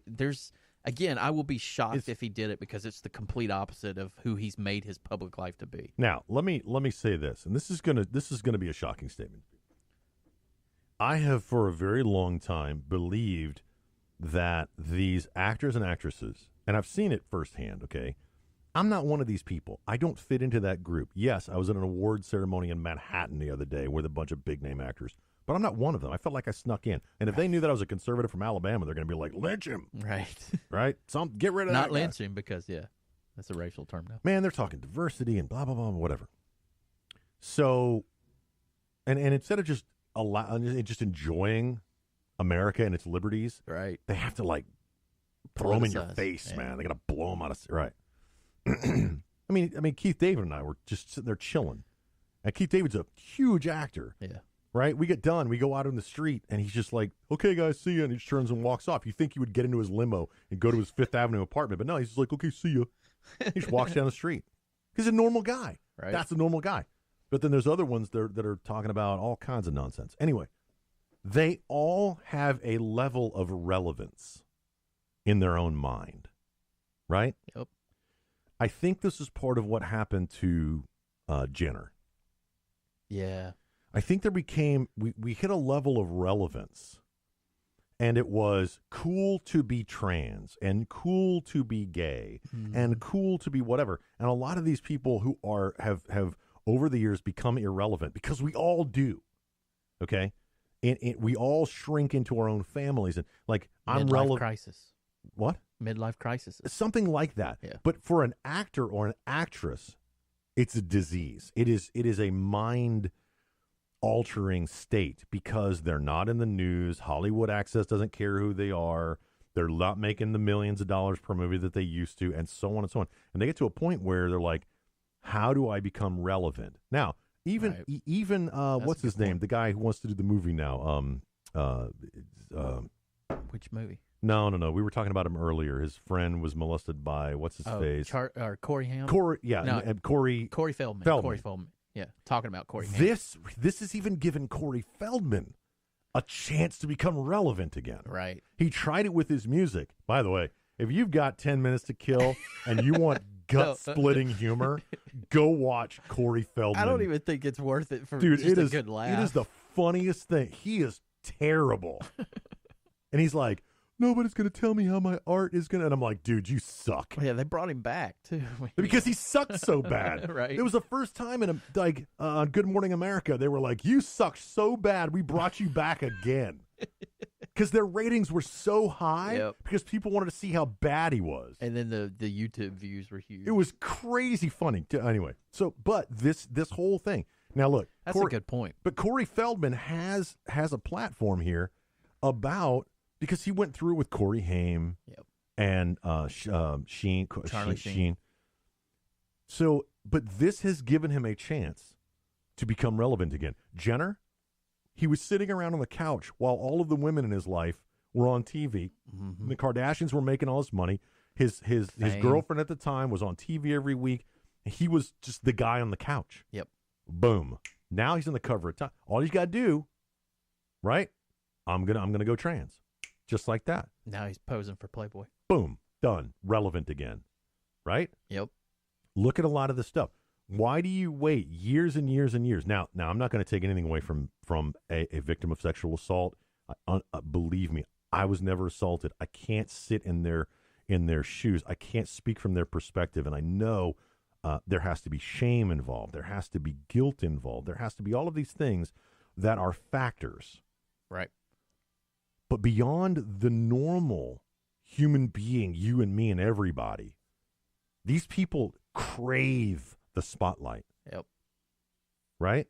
there's... Again, I will be shocked if he did it because it's the complete opposite of who he's made his public life to be. Now, let me say this, and this is gonna be a shocking statement. I have for a very long time believed that these actors and actresses, and I've seen it firsthand, okay? I'm not one of these people. I don't fit into that group. Yes, I was at an award ceremony in Manhattan the other day with a bunch of big-name actors. But I'm not one of them. I felt like I snuck in. And if they knew that I was a conservative from Alabama, they're going to be like, lynch him. Right. Right? Get rid of that Not guy. lynch him because, that's a racial term now. Man, they're talking diversity and blah, blah, blah, whatever. So, and instead of just enjoying America and its liberties, right? They have to, throw them in your face, man. They got to blow them out of... Right. I mean, Keith David and I were just sitting there chilling. And Keith David's a huge actor. Yeah. Right? We get done. We go out on the street, and he's just like, okay, guys, see ya. And he just turns and walks off. You think he would get into his limo and go to his Fifth Avenue apartment. But no, he's just like, okay, see ya. He just walks down the street. He's a normal guy. Right. That's a normal guy. But then there's other ones that are talking about all kinds of nonsense. Anyway, they all have a level of relevance in their own mind. Right? Yep. I think this is part of what happened to Jenner. Yeah. I think we hit a level of relevance, and it was cool to be trans and cool to be gay and cool to be whatever. And a lot of these people who have over the years become irrelevant because we all do. Okay. And we all shrink into our own families and I'm relevant. Crisis. What? Midlife crisis. Something like that. Yeah. But for an actor or an actress, it's a disease. It is a mind altering state because they're not in the news. Hollywood Access doesn't care who they are. They're not making the millions of dollars per movie that they used to, and so on and so on. And they get to a point where they're like, how do I become relevant? Now, even what's his name? The guy who wants to do the movie now. Which movie? No. We were talking about him earlier. His friend was molested by what's his face? Corey Haim. Corey Feldman. Corey Feldman. Yeah, talking about Corey Haim. This has even given Corey Feldman a chance to become relevant again. Right. He tried it with his music. By the way, if you've got 10 minutes to kill and you want gut-splitting humor, go watch Corey Feldman. I don't even think it's worth it for Dude, just a good laugh. It is the funniest thing. He is terrible. And he's like, nobody's going to tell me how my art is going to. And I'm like, dude, you suck. Yeah, they brought him back, too. Because he sucked so bad. Right. It was the first time on Good Morning America, they were like, you sucked so bad, we brought you back again. Because their ratings were so high because people wanted to see how bad he was. And then the YouTube views were huge. It was crazy funny. Anyway, but this whole thing. Now, look. That's a good point. But Corey Feldman has a platform here because he went through with Corey Haim and Charlie Sheen. So, but this has given him a chance to become relevant again. Jenner, he was sitting around on the couch while all of the women in his life were on TV. Mm-hmm. The Kardashians were making all this money. His girlfriend at the time was on TV every week. He was just the guy on the couch. Yep. Boom. Now he's on the cover of Time. All he's got to do, right? I'm gonna go trans, just like that. Now he's posing for Playboy. Boom. Done. Relevant again, right? Yep. Look at a lot of this stuff. Why do you wait years and years and years? Now I'm not going to take anything away from a victim of sexual assault. Believe me, I was never assaulted. I can't sit in their shoes. I can't speak from their perspective, and I know there has to be shame involved. There has to be guilt involved. There has to be all of these things that are factors. Right. But beyond the normal human being, you and me and everybody, these people crave the spotlight. Yep. Right?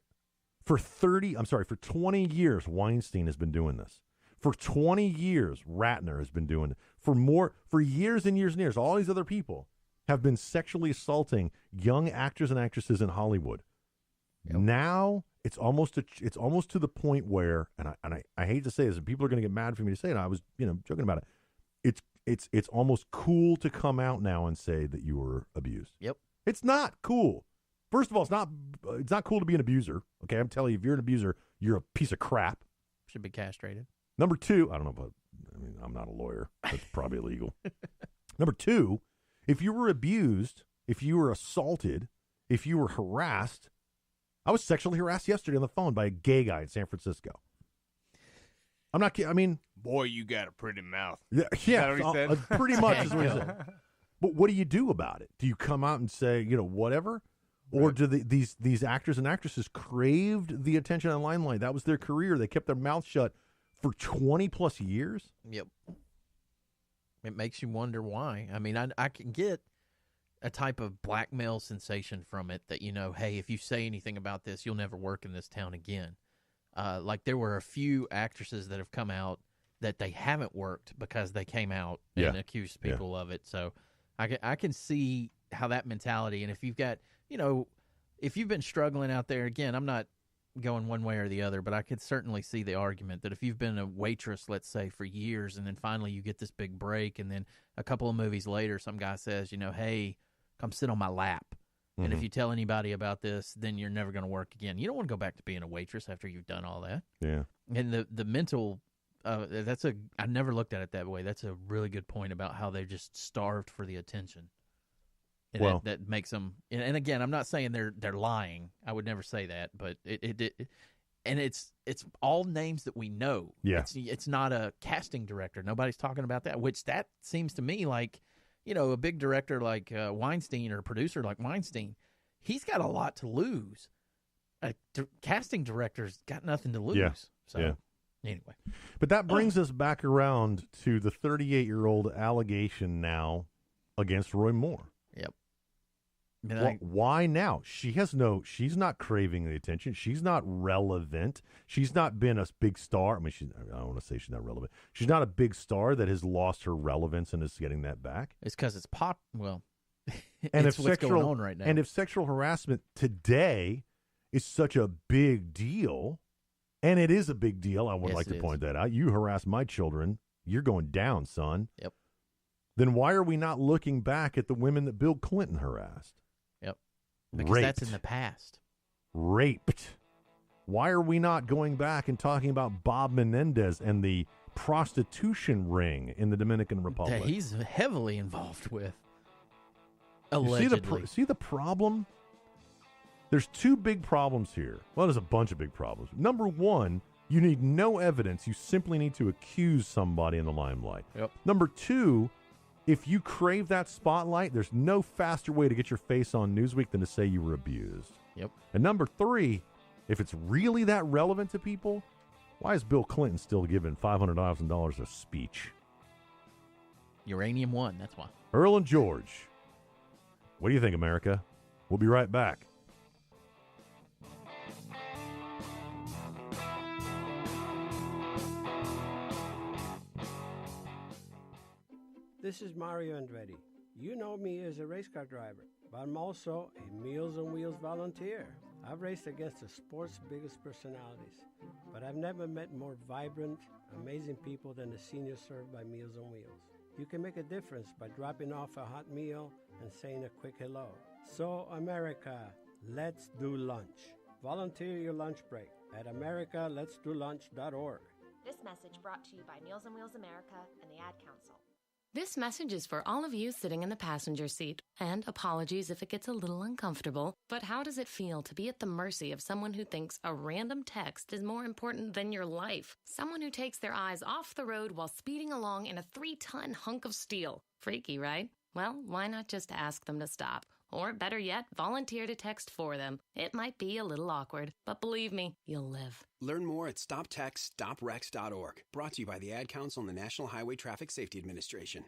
For 20 years, Weinstein has been doing this. For 20 years, Ratner has been doing it. For years and years and years, all these other people have been sexually assaulting young actors and actresses in Hollywood. Yep. Now it's almost to the point where, and I hate to say this, and people are going to get mad for me to say it. I was joking about it. It's almost cool to come out now and say that you were abused. Yep. It's not cool. First of all, it's not cool to be an abuser. Okay, I'm telling you, if you're an abuser, you're a piece of crap. Should be castrated. Number two, I don't know, but I'm not a lawyer. That's probably illegal. Number two, if you were abused, if you were assaulted, if you were harassed, I was sexually harassed yesterday on the phone by a gay guy in San Francisco. I'm not kidding. I mean, boy, you got a pretty mouth. Yeah, Is that what he said? Pretty much is what he said. But what do you do about it? Do you come out and say, whatever? Or do these actors and actresses craved the attention and limelight? That was their career. They kept their mouth shut for 20 plus years. Yep. It makes you wonder why. I mean, I can get a type of blackmail sensation from it that, hey, if you say anything about this, you'll never work in this town again. Like there were a few actresses that have come out that they haven't worked because they came out and accused people of it. So I can see how that mentality, and if you've got, if you've been struggling out there, again, I'm not going one way or the other, but I could certainly see the argument that if you've been a waitress, let's say, for years, and then finally you get this big break, and then a couple of movies later, some guy says, hey, come sit on my lap. Mm-hmm. And if you tell anybody about this, then you're never going to work again. You don't want to go back to being a waitress after you've done all that. Yeah. And the mental, I never looked at it that way. That's a really good point about how they're just starved for the attention. And that makes them, and again, I'm not saying they're lying. I would never say that, but and it's all names that we know. Yeah. It's not a casting director. Nobody's talking about that, which that seems to me like, a big director like Weinstein or a producer like Weinstein, he's got a lot to lose. A casting director's got nothing to lose. Yeah. So anyway. But that brings us back around to the 38-year-old allegation now against Roy Moore. Yep. Why now? She's not craving the attention. She's not relevant. She's not been a big star. I mean, I don't want to say she's not relevant. She's not a big star that has lost her relevance and is getting that back. It's because it's and it's what's going on right now. And if sexual harassment today is such a big deal, and it is a big deal, I would like to point that out. You harass my children, you're going down, son. Yep. Then why are we not looking back at the women that Bill Clinton harassed? Yep. Because that's in the past. Raped. Why are we not going back and talking about Bob Menendez and the prostitution ring in the Dominican Republic? That he's heavily involved with. Allegedly. See the problem? There's two big problems here. Well, there's a bunch of big problems. Number one, You need no evidence. You simply need to accuse somebody in the limelight. Yep. Number two, if you crave that spotlight, there's no faster way to get your face on Newsweek than to say you were abused. Yep. And number three, if it's really that relevant to people, why is Bill Clinton still giving $500,000 a speech? Uranium One, that's why. Earl and George. What do you think, America? We'll be right back. This is Mario Andretti. You know me as a race car driver, but I'm also a Meals on Wheels volunteer. I've raced against the sport's biggest personalities, but I've never met more vibrant, amazing people than the seniors served by Meals on Wheels. You can make a difference by dropping off a hot meal and saying a quick hello. So, America, let's do lunch. Volunteer your lunch break at americaletsdolunch.org. This message brought to you by Meals on Wheels America and the Ad Council. This message is for all of you sitting in the passenger seat. And apologies if it gets a little uncomfortable, but how does it feel to be at the mercy of someone who thinks a random text is more important than your life? Someone who takes their eyes off the road while speeding along in a 3-ton hunk of steel. Freaky, right? Well, why not just ask them to stop? Or better yet, volunteer to text for them. It might be a little awkward, but believe me, you'll live. Learn more at StopTextStopWrecks.org. Brought to you by the Ad Council and the National Highway Traffic Safety Administration.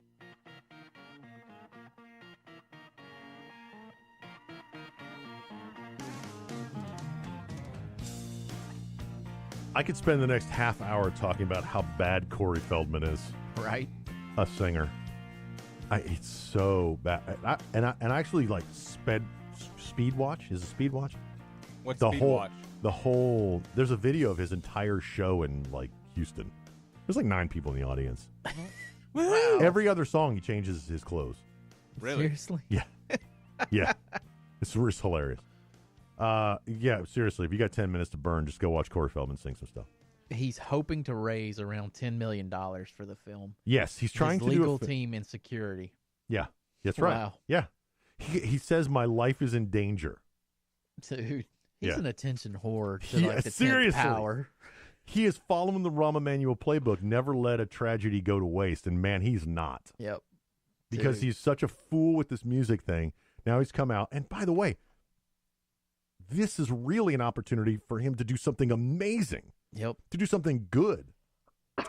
I could spend the next half hour talking about how bad Corey Feldman is. Right? A singer. It's so bad. And I actually like Speed Watch. Is it Speed Watch? What's the Speed whole, Watch? The whole. There's a video of his entire show in like Houston. There's like 9 people in the audience. Wow. Every other song he changes his clothes. Really? Seriously? Yeah. Yeah. It's hilarious. Yeah, seriously, if you got 10 minutes to burn, just go watch Corey Feldman sing some stuff. He's hoping to raise around $10 million for the film. Yes, he's trying His to legal do team and security. Yeah, that's right. Wow. Yeah. He says my life is in danger. Dude, he's an attention whore to Yeah, like the 10th seriously. power. He is following the Rahm Emanuel playbook, never let a tragedy go to waste, and man, he's not. Yep. Because he's such a fool with this music thing. Now he's come out, and by the way, this is really an opportunity for him to do something amazing. Yep. To do something good.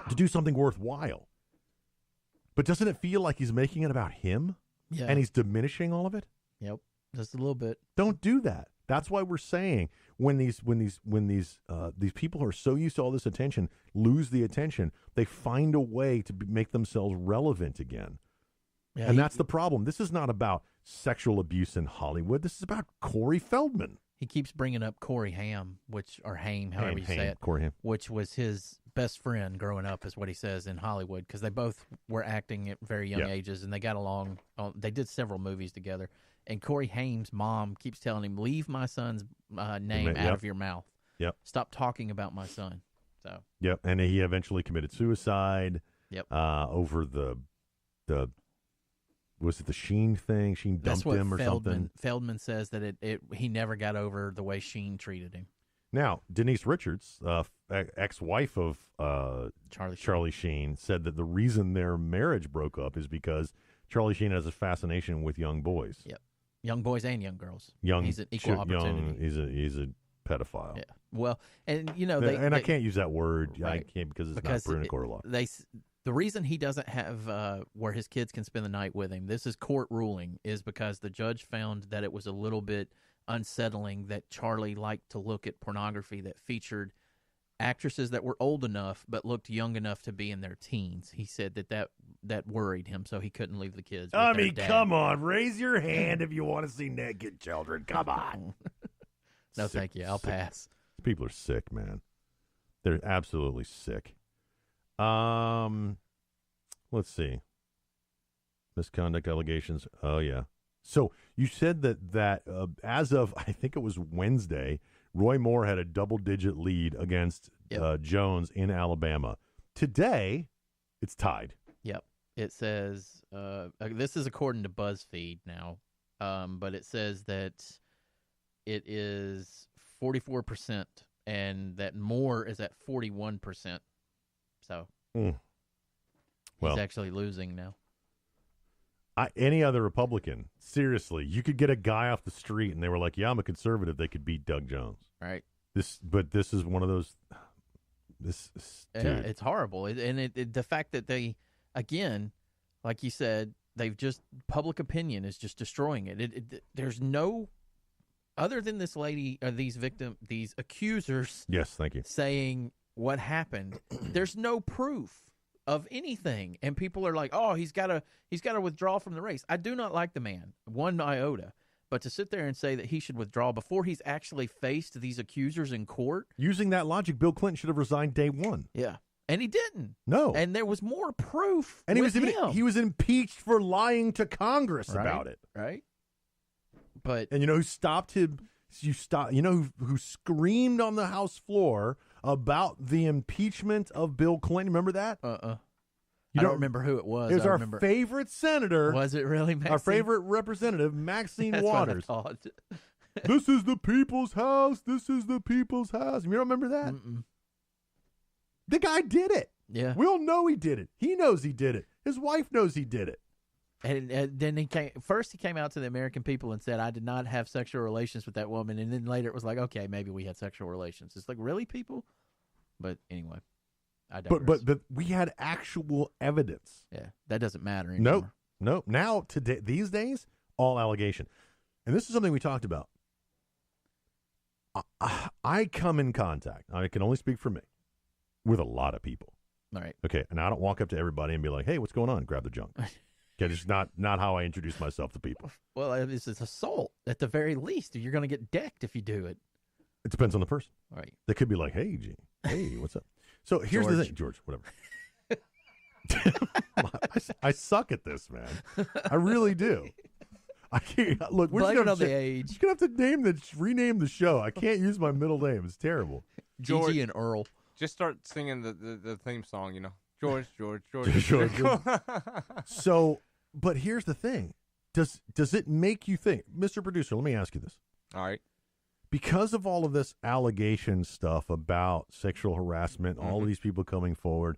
To do something worthwhile. But doesn't it feel like he's making it about him? Yeah. And he's diminishing all of it? Yep. Just a little bit. Don't do that. That's why we're saying when these people who are so used to all this attention lose the attention, they find a way to make themselves relevant again. Yeah, and that's the problem. This is not about sexual abuse in Hollywood. This is about Corey Feldman. He keeps bringing up Corey Haim, Haim, however you say it, Corey Haim, which was his best friend growing up, is what he says in Hollywood, because they both were acting at very young ages, and they got along. They did several movies together. And Corey Haim's mom keeps telling him, "Leave my son's name out of your mouth. Yep. Stop talking about my son." So. Yep. And he eventually committed suicide. Yep. Over the was it the Sheen thing? Sheen dumped him or something. Feldman says that he never got over the way Sheen treated him. Now, Denise Richards, ex-wife of Charlie Sheen, said that the reason their marriage broke up is because Charlie Sheen has a fascination with young boys. Yep. Young boys and young girls. He's an equal opportunity. He's a pedophile. Yeah. Well, and I can't use that word. Right. I can't because not Bruna court law. The reason he doesn't have where his kids can spend the night with him, this is court ruling, is because the judge found that it was a little bit unsettling that Charlie liked to look at pornography that featured actresses that were old enough but looked young enough to be in their teens. He said that worried him, so he couldn't leave the kids with their dad. Come on, raise your hand if you want to see naked children. Come on. No, thank you. I'll pass. People are sick, man. They're absolutely sick. Let's see. Misconduct allegations. Oh, yeah. So you said that as of, I think it was Wednesday, Roy Moore had a double-digit lead against Jones in Alabama. Today, it's tied. Yep. It says, this is according to BuzzFeed now, but it says that it is 44% and that Moore is at 41%. So he's actually losing now. Any other Republican, seriously, you could get a guy off the street and they were like, yeah, I'm a conservative. They could beat Doug Jones. Right. This is one of those. It's horrible. The fact that they, again, like you said, public opinion is just destroying it. There's no, other than this lady, or these accusers. Yes, thank you. Saying what happened. There's no proof of anything, and people are like, "Oh, he's got to withdraw from the race." I do not like the man one iota, but to sit there and say that he should withdraw before he's actually faced these accusers in court, using that logic, Bill Clinton should have resigned day one. Yeah, and he didn't. No, and there was more proof. And he was impeached for lying to Congress about it. Right. But and you know who stopped him? You know who screamed on the House floor about the impeachment of Bill Clinton? Remember that? I don't remember who it was. It was our favorite senator. Was it really Maxine? Our favorite representative, Maxine That's Waters. What I thought. This is the people's house. This is the people's house. You don't remember that? Mm-mm. The guy did it. Yeah. We all know he did it. He knows he did it. His wife knows he did it. And then he came out to the American people and said, I did not have sexual relations with that woman. And then later it was like, okay, maybe we had sexual relations. It's like, really, people? But anyway, I digress. But we had actual evidence. Yeah, that doesn't matter anymore. Nope. Now, these days, all allegation. And this is something we talked about. I come in contact, I can only speak for me, with a lot of people. All right. Okay, and I don't walk up to everybody and be like, hey, what's going on? Grab the junk. Okay, it's not how I introduce myself to people. Well, this is assault at the very least. You're going to get decked if you do it. It depends on the person. Right. They could be like, hey, Gene. Hey, what's up? So here's the thing. George, whatever. I suck at this, man. I really do. I can't. Look, we're Blame it on the age. You're going to have to rename the show. I can't use my middle name. It's terrible. Gigi and Earl. Just start singing the theme song, you know. George. So, but here's the thing. Does it make you think? Mr. Producer, let me ask you this. All right. Because of all of this allegation stuff about sexual harassment, all of these people coming forward,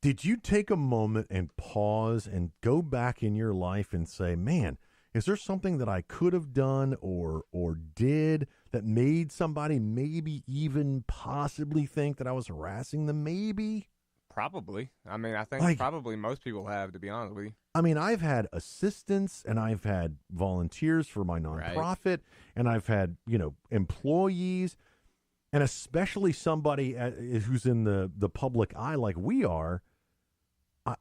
did you take a moment and pause and go back in your life and say, man, is there something that I could have done or did that made somebody maybe even possibly think that I was harassing them? Maybe? Probably. I mean, I think probably most people have, to be honest with you. I mean, I've had assistants and I've had volunteers for my nonprofit and I've had, employees, and especially somebody who's in the public eye like we are.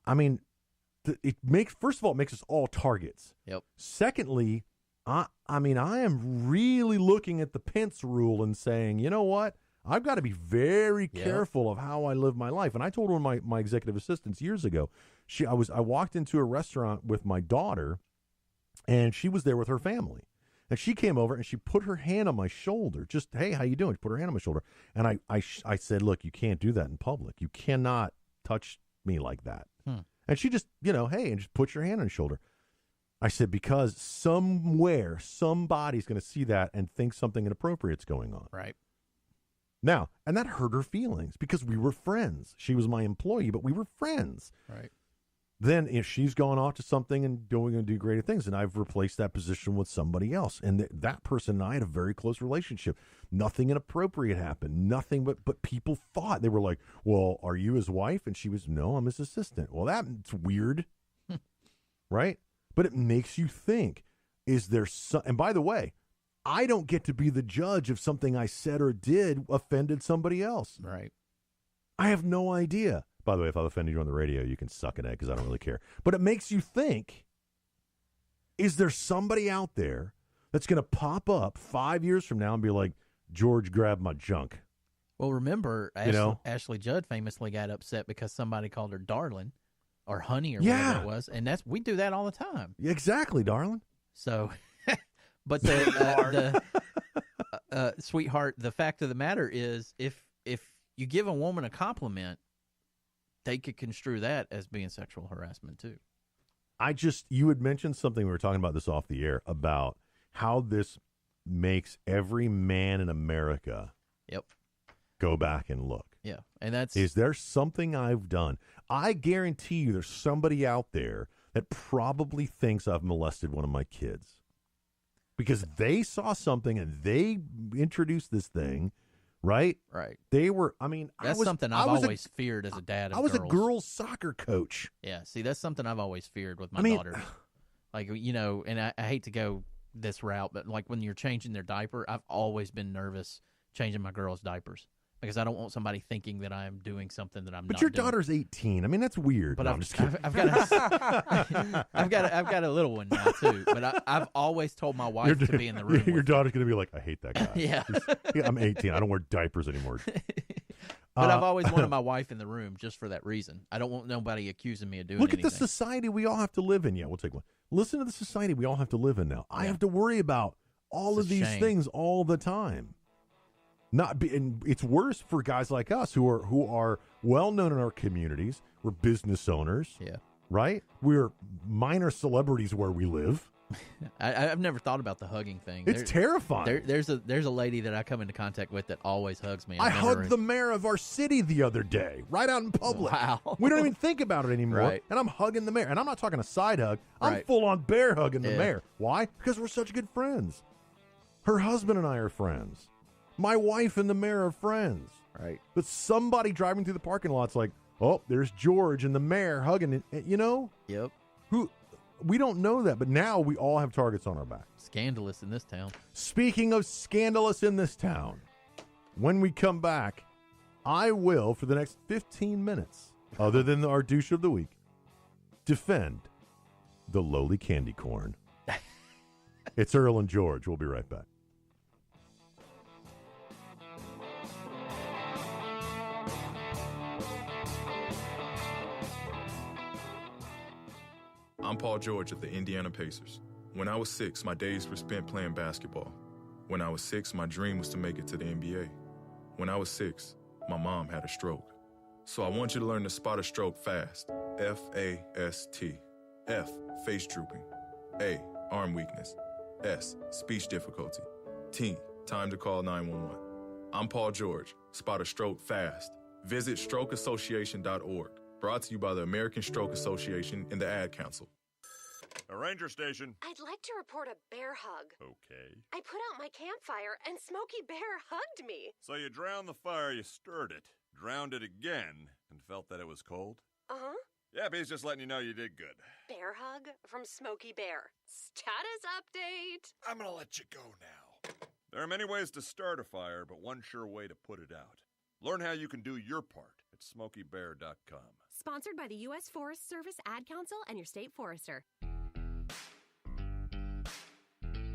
I mean, first of all, it makes us all targets. Yep. Secondly, I am really looking at the Pence rule and saying, you know what? I've got to be very careful of how I live my life. And I told one of my executive assistants years ago, I walked into a restaurant with my daughter, and she was there with her family. And she came over, and she put her hand on my shoulder. Just, hey, how you doing? She put her hand on my shoulder. And I said, look, you can't do that in public. You cannot touch me like that. And she just, hey, and just put your hand on her shoulder. I said, because somewhere, somebody's going to see that and think something inappropriate's going on. Right. Now, and that hurt her feelings because we were friends. She was my employee, but we were friends. Right. Then if she's gone off to something and going and do greater things, and I've replaced that position with somebody else. And that person and I had a very close relationship. Nothing inappropriate happened. Nothing, but people thought. They were like, well, are you his wife? And she was, no, I'm his assistant. Well, that's weird. Right? But it makes you think, is there some, and by the way, I don't get to be the judge if something I said or did offended somebody else. Right. I have no idea. By the way, if I've offended you on the radio, you can suck it at because I don't really care. But it makes you think, is there somebody out there that's going to pop up 5 years from now and be like, George grabbed my junk? Well, remember, Ashley Judd famously got upset because somebody called her darling or honey or whatever it was. And we do that all the time. Exactly, darling. So... But sweetheart, the fact of the matter is, if you give a woman a compliment, they could construe that as being sexual harassment too. You had mentioned something, we were talking about this off the air, about how this makes every man in America go back and look. Yeah, and Is there something I've done? I guarantee you there's somebody out there that probably thinks I've molested one of my kids because they saw something and they introduced this thing, right? Right. They were, I mean, that's something I've always feared as a dad of I was girls. a girls' soccer coach. Yeah, see, that's something I've always feared with my daughters. Like, and I hate to go this route, but like when you're changing their diaper, I've always been nervous changing my girls' diapers because I don't want somebody thinking that I'm doing something that I'm not But your doing. daughter's 18. I mean, that's weird. But No, I'm just kidding. I've got a little one now too. But I've always told my wife to be in the room. Your with daughter's going to be like, I hate that guy. Yeah. I'm 18. I don't wear diapers anymore. But I've always wanted my wife in the room just for that reason. I don't want nobody accusing me of doing anything. Look at the society we all have to live in. Yeah, we'll take one. Listen to the society we all have to live in now. I have to worry about all of these things all the time. And it's worse for guys like us who are well known in our communities. We're business owners. Yeah. Right? We're minor celebrities where we live. I've never thought about the hugging thing. It's terrifying. There's a lady that I come into contact with that always hugs me. I hugged the mayor of our city the other day, right out in public. Wow. We don't even think about it anymore. Right. And I'm hugging the mayor. And I'm not talking a side hug. I'm Right. full on bear hugging the Yeah. mayor. Why? Because we're such good friends. Her husband and I are friends. My wife and the mayor are friends. Right. But somebody driving through the parking lot's like, oh, there's George and the mayor hugging it. You know? Yep. We don't know that, but now we all have targets on our back. Scandalous in this town. Speaking of scandalous in this town, when we come back, I will, for the next 15 minutes, other than our douche of the week, defend the lowly candy corn. It's Earl and George. We'll be right back. I'm Paul George of the Indiana Pacers. When I was 6, my days were spent playing basketball. When I was 6, my dream was to make it to the NBA. When I was 6, my mom had a stroke. So I want you to learn to spot a stroke fast. F-A-S-T. F, face drooping. A, arm weakness. S, speech difficulty. T, time to call 911. I'm Paul George. Spot a stroke fast. Visit strokeassociation.org. Brought to you by the American Stroke Association and the Ad Council. A ranger station. I'd like to report a bear hug. Okay. I put out my campfire and Smokey Bear hugged me. So you drowned the fire, you stirred it, drowned it again, and felt that it was cold? Uh-huh. Yep, he's just letting you know you did good. Bear hug from Smokey Bear. Status update. I'm gonna let you go now. There are many ways to start a fire, but one sure way to put it out. Learn how you can do your part at SmokeyBear.com. Sponsored by the U.S. Forest Service, Ad Council, and your state forester.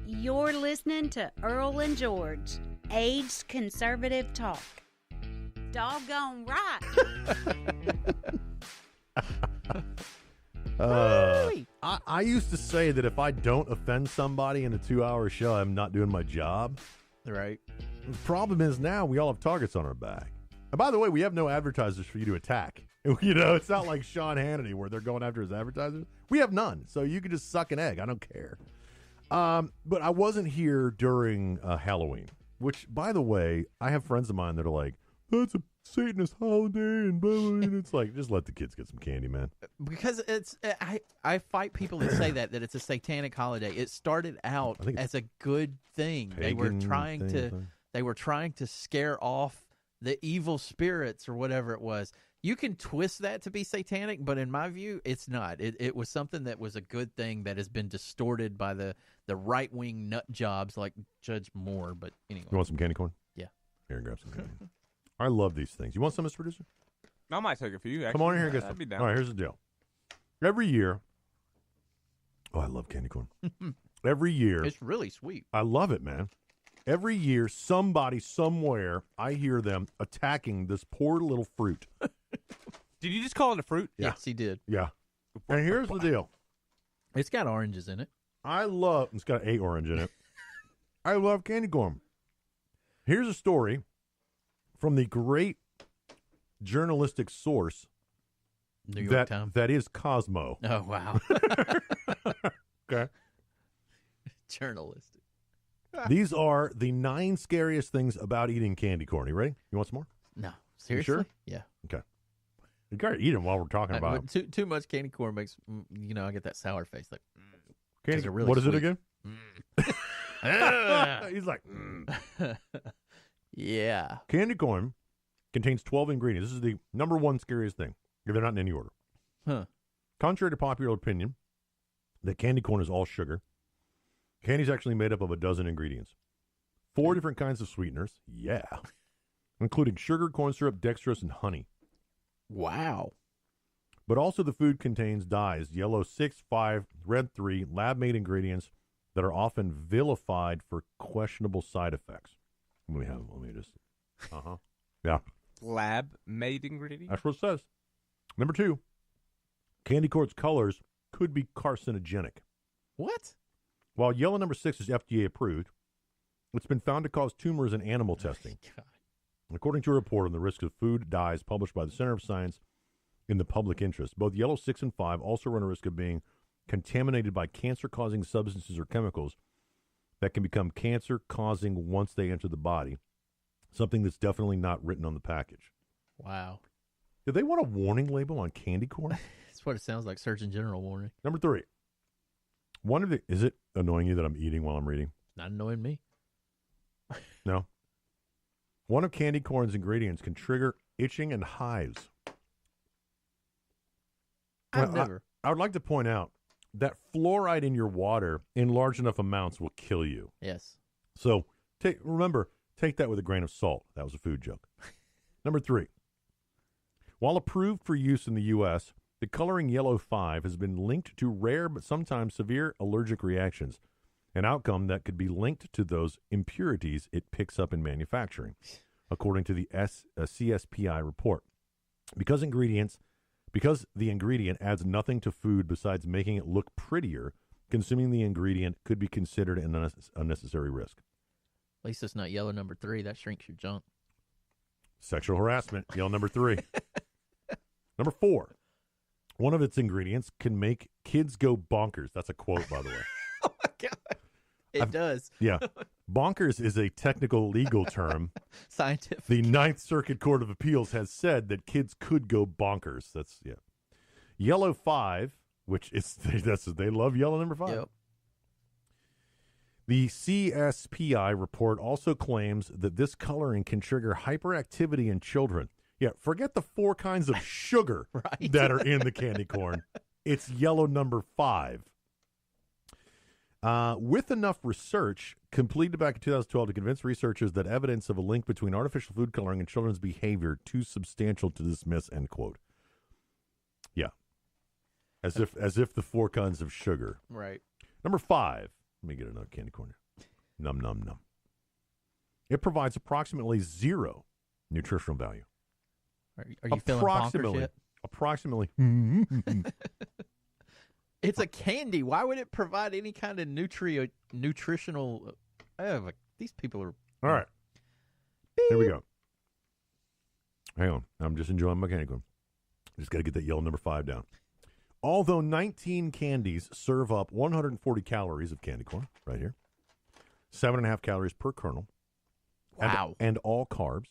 You're listening to Earl and George, aged conservative talk. Doggone right. I used to say that if I don't offend somebody in a 2-hour show, I'm not doing my job. Right. The problem is now we all have targets on our back. And by the way, we have no advertisers for you to attack. You know, it's not like Sean Hannity where they're going after his advertisers. We have none, so you can just suck an egg. I don't care. But I wasn't here during Halloween, which, by the way, I have friends of mine that are like, that's a Satanist holiday, and blah, blah, and it's like, just let the kids get some candy, man. Because it's, I fight people that say that it's a satanic holiday. It started out as a good thing. They were trying to scare off the evil spirits or whatever it was. You can twist that to be satanic, but in my view, it's not. It was something that was a good thing that has been distorted by the right-wing nut jobs like Judge Moore. But anyway. You want some candy corn? Yeah. Here, grab some candy. I love these things. You want some, Mr. Producer? I might take a few, actually. Come on in here and get I'd some. be down. All right, here's the deal. Every year. Oh, I love candy corn. Every year. It's really sweet. I love it, man. Every year, somebody, somewhere, I hear them attacking this poor little fruit. Did you just call it a fruit? Yeah. Yes, he did. Yeah. And here's the deal. It's got oranges in it. It's got a orange in it. I love candy corn. Here's a story from the great journalistic source New York Times. That is Cosmo. Oh, wow. Okay. Journalistic. These are the 9 scariest things about eating candy corn. You ready? You want some more? No. Seriously? You sure? Yeah. Okay. You got to eat them while we're talking about them. Too much candy corn makes, I get that sour face. Like, Candy, they're really what is sweet. it again? He's like, yeah. Candy corn contains 12 ingredients. This is the number one scariest thing. If they're not in any order. Huh. Contrary to popular opinion, that candy corn is all sugar. Candy is actually made up of a dozen ingredients. 4 different kinds of sweeteners. Yeah. Including sugar, corn syrup, dextrose, and honey. Wow. But also the food contains dyes, yellow 6, 5, red 3, lab-made ingredients that are often vilified for questionable side effects. Let me just. Yeah. Lab-made ingredients? That's what it says. Number 2, candy corn's colors could be carcinogenic. What? While yellow number 6 is FDA approved, it's been found to cause tumors in animal testing. God. According to a report on the risk of food dyes published by the Center of Science in the Public Interest, both yellow 6 and 5 also run a risk of being contaminated by cancer-causing substances or chemicals that can become cancer-causing once they enter the body, something that's definitely not written on the package. Wow. Do they want a warning label on candy corn? That's what it sounds like, Surgeon General warning. Number 3. Is it annoying you that I'm eating while I'm reading? Not annoying me. No. One of candy corn's ingredients can trigger itching and hives. I would like to point out that fluoride in your water in large enough amounts will kill you. Yes. So remember, take that with a grain of salt. That was a food joke. Number 3. While approved for use in the U.S., the coloring yellow 5 has been linked to rare but sometimes severe allergic reactions, an outcome that could be linked to those impurities it picks up in manufacturing, according to the CSPI report. Because the ingredient adds nothing to food besides making it look prettier, consuming the ingredient could be considered an unnecessary risk. At least it's not yellow number 3. That shrinks your junk. Sexual harassment, yellow number 3. Number 4. One of its ingredients can make kids go bonkers. That's a quote, by the way. Oh, my God. It does. Yeah. Bonkers is a technical legal term. Scientific. The Ninth Circuit Court of Appeals has said that kids could go bonkers. That's, yeah. Yellow 5, which is, they love yellow number 5. Yep. The CSPI report also claims that this coloring can trigger hyperactivity in children. Yeah, forget the 4 kinds of sugar right. that are in the candy corn. It's yellow number 5. With enough research completed back in 2012 to convince researchers that evidence of a link between artificial food coloring and children's behavior too substantial to dismiss, end quote. Yeah. As if the 4 kinds of sugar. Right. Number 5. Let me get another candy corn. Num, num, num. It provides approximately 0 nutritional value. Are you feeling bonkers yet? Approximately. It's a candy. Why would it provide any kind of nutritional? These people are. All right. Here we go. Hang on. I'm just enjoying my candy corn. Just got to get that yellow number 5 down. Although 19 candies serve up 140 calories of candy corn, right here, 7.5 calories per kernel. Wow. And all carbs.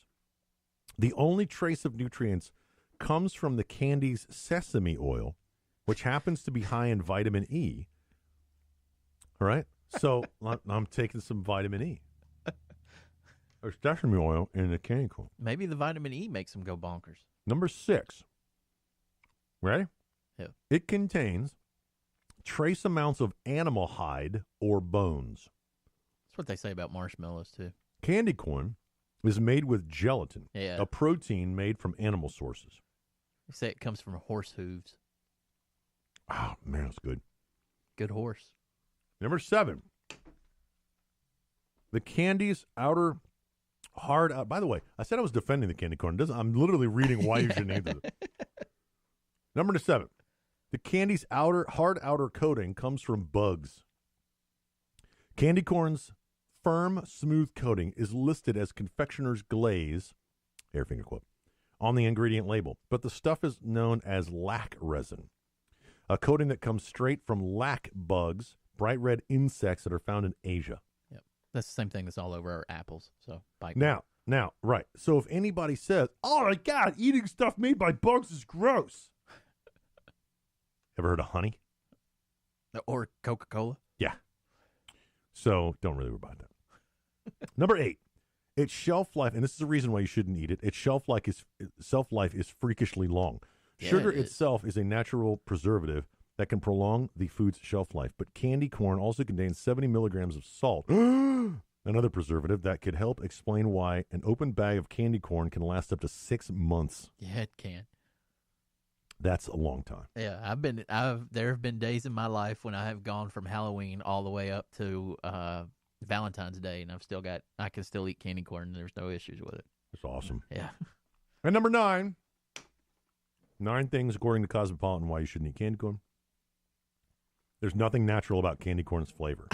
The only trace of nutrients comes from the candy's sesame oil, which happens to be high in vitamin E. All right? So I'm taking some vitamin E. There's sesame oil in the candy corn. Maybe the vitamin E makes them go bonkers. Number 6. Ready? Yeah. It contains trace amounts of animal hide or bones. That's what they say about marshmallows, too. Candy corn is made with gelatin, Yeah. a protein made from animal sources. They say it comes from horse hooves. Oh, man, that's good. Good horse. Number 7. The candy's outer hard out. By the way, I said I was defending the candy corn. I'm literally reading why you should name it. Number 7. The candy's hard outer coating comes from bugs. Candy corn's firm, smooth coating is listed as confectioner's glaze, air finger quote, on the ingredient label, but the stuff is known as lac resin, a coating that comes straight from lac bugs, bright red insects that are found in Asia. Yep, that's the same thing that's all over our apples. So now, Now, right. So if anybody says, "Oh my God, eating stuff made by bugs is gross," ever heard of honey? Or Coca-Cola? Yeah. So don't really worry about that. Number 8, its shelf life, and this is the reason why you shouldn't eat it. Its shelf life is freakishly long. Yeah, Sugar it is. itself is a natural preservative that can prolong the food's shelf life, but candy corn also contains 70 milligrams of salt. Another preservative that could help explain why an open bag of candy corn can last up to 6 months. Yeah, it can. That's a long time. Yeah, there have been days in my life when I have gone from Halloween all the way up to Valentine's Day, and I can still eat candy corn, and there's no issues with it. That's awesome. Yeah. And number 9 things according to Cosmopolitan why you shouldn't eat candy corn. There's nothing natural about candy corn's flavor.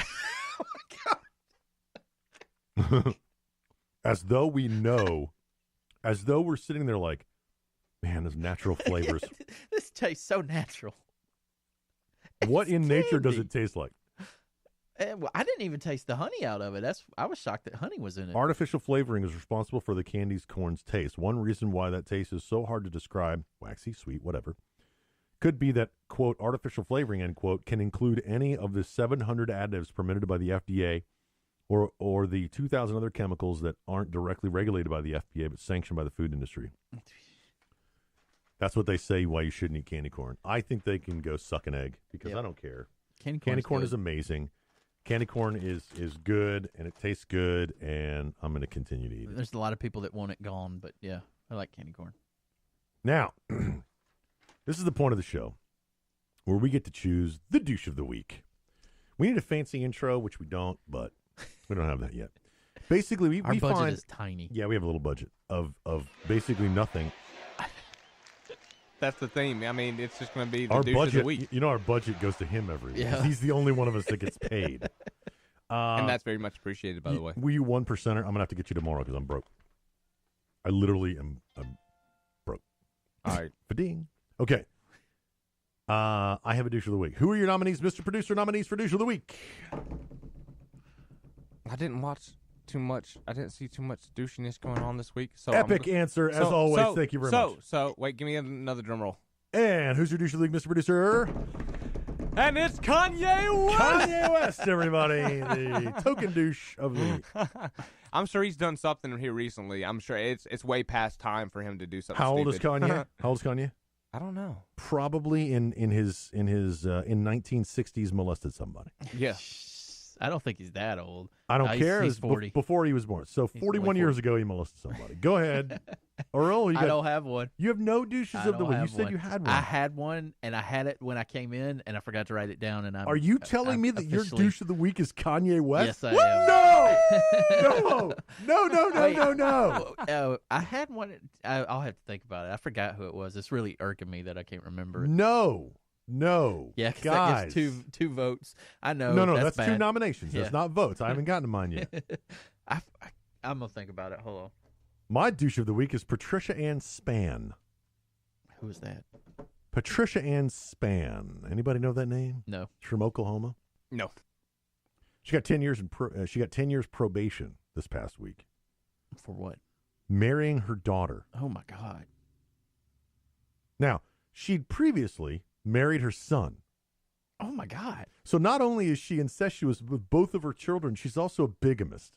As though we're sitting there like, man, there's natural flavors. This tastes so natural. What in nature does it taste like? Well, I didn't even taste the honey out of it. I was shocked that honey was in it. Artificial flavoring is responsible for the candy's corn's taste. One reason why that taste is so hard to describe, waxy, sweet, whatever, could be that, quote, artificial flavoring, end quote, can include any of the 700 additives permitted by the FDA or the 2,000 other chemicals that aren't directly regulated by the FDA but sanctioned by the food industry. That's what they say why you shouldn't eat candy corn. I think they can go suck an egg because I don't care. Candy corn is amazing. Candy corn is good, and it tastes good, and I'm going to continue to eat it. There's a lot of people that want it gone, but yeah, I like candy corn. Now, this is the point of the show where we get to choose the douche of the week. We need a fancy intro, which we don't, but we don't have that yet. Basically, Our budget is tiny. Yeah, we have a little budget of basically nothing. That's the theme. I mean, it's just going to be the Our douche budget, of the week. you know, our budget goes to him every week. Yeah. He's the only one of us that gets paid. And that's very much appreciated, by the way. Were you 1%er? I'm going to have to get you tomorrow because I'm broke. I literally am broke. All right. Fa-ding. Okay. I have a douche of the week. Who are your nominees, Mr. Producer? Nominees for douche of the week. I didn't watch too much. I didn't see too much douchiness going on this week. So Epic answer, as always. Thank you very much. So, wait, give me another drum roll. And who's your douche of the week, Mr. Producer? And it's Kanye West! Kanye West, everybody. The token douche of the week. I'm sure he's done something here recently. I'm sure it's way past time for him to do something How old is stupid. Kanye? How old is Kanye? I don't know. Probably in 1960s molested somebody. Yeah. I don't think he's that old. I don't care. He's 40. Before he was born. So 41 years ago, he molested somebody. Go ahead. Earl, I don't have one. You have no douches of the week. You said you had one. I had one, and I had it when I came in, and I forgot to write it down. And Are you telling me that your douche of the week is Kanye West? Yes, I am. No. I had one. I'll have to think about it. I forgot who it was. It's really irking me that I can't remember it. No. Yeah, because guys. that gives two votes. I know. No, that's two bad. nominations. Yeah. That's not votes. I haven't gotten to mine yet. I'm going to think about it. Hold on. My douche of the week is Patricia Ann Spann. Who is that? Patricia Ann Spann. Anybody know that name? No. She's from Oklahoma? No. She got 10 years she got 10 years probation this past week. For what? Marrying her daughter. Oh, my God. Now, she'd previously married her son. Oh, my God. So not only is she incestuous with both of her children, she's also a bigamist.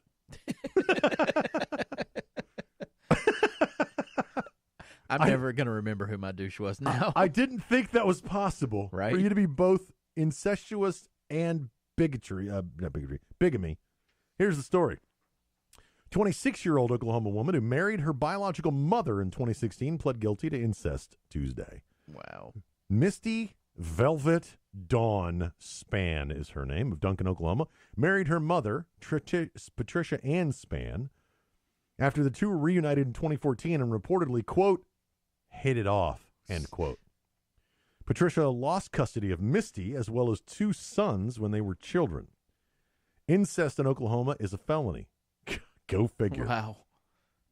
I'm never going to remember who my douche was now. I didn't think that was possible. Right? For you to be both incestuous and bigamy. Here's the story. 26-year-old Oklahoma woman who married her biological mother in 2016 pled guilty to incest Tuesday. Wow. Misty Velvet Dawn Spann is her name, of Duncan, Oklahoma. Married her mother, Patricia Ann Spann, after the two were reunited in 2014 and reportedly, quote, hit it off, end quote. Patricia lost custody of Misty as well as two sons when they were children. Incest in Oklahoma is a felony. Go figure. Wow.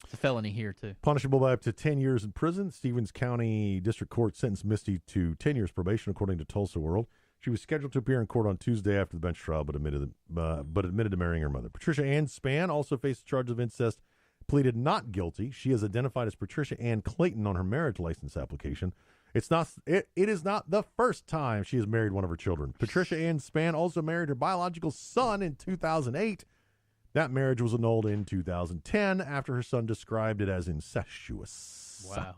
It's a felony here, too. Punishable by up to 10 years in prison. Stevens County District Court sentenced Misty to 10 years probation, according to Tulsa World. She was scheduled to appear in court on Tuesday after the bench trial, but admitted to marrying her mother. Patricia Ann Spann also faced a charge of incest pleaded not guilty. She is identified as Patricia Ann Clayton on her marriage license application. It is not the first time she has married one of her children. Patricia Ann Spann also married her biological son in 2008. That marriage was annulled in 2010 after her son described it as incestuous. Wow.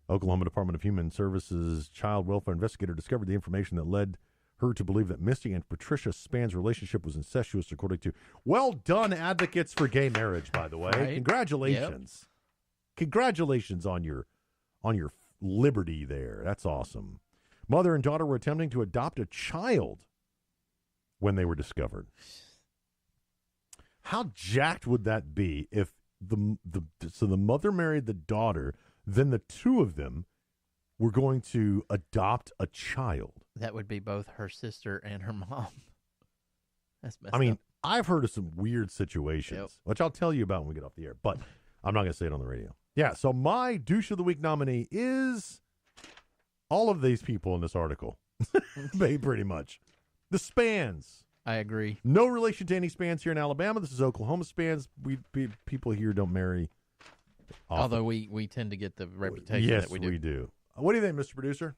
Oklahoma Department of Human Services child welfare investigator discovered the information that led her to believe that Misty and Patricia Spann's relationship was incestuous, according to well done advocates for gay marriage, by the way. Right. Congratulations. Yep. Congratulations on your liberty there. That's awesome. Mother and daughter were attempting to adopt a child when they were discovered. How jacked would that be if the mother married the daughter, then the two of them were going to adopt a child? That would be both her sister and her mom. That's messed I mean, up. I've heard of some weird situations, which I'll tell you about when we get off the air, but I'm not going to say it on the radio. Yeah, so my douche of the week nominee is all of these people in this article, pretty much. The Spans. I agree. No relation to any Spans here in Alabama. This is Oklahoma Spans. People here don't marry often. Although we tend to get the reputation yes, that we do. What do you think, Mr. Producer?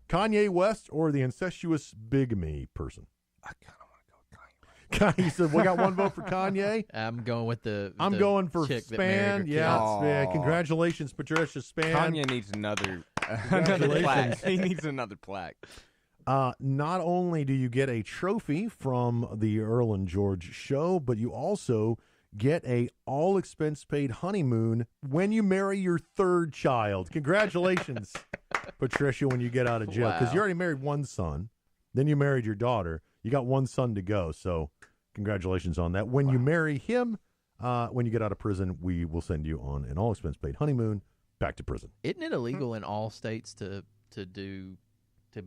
Kanye West or the incestuous bigamy person? I kind of want to go with Kanye West. He said, we got one vote for Kanye. I'm going with I'm going for chick that Spann. married her Yeah, kid. Congratulations, Patricia Spann. Kanye needs another plaque. He needs another plaque. Not only do you get a trophy from the Earl and George show, but you also get a all-expense-paid honeymoon when you marry your third child. Congratulations, Patricia, when you get out of jail. Because you already married one son. Then you married your daughter. You got one son to go. So congratulations on that. When you marry him, when you get out of prison, we will send you on an all-expense-paid honeymoon back to prison. Isn't it illegal in all states to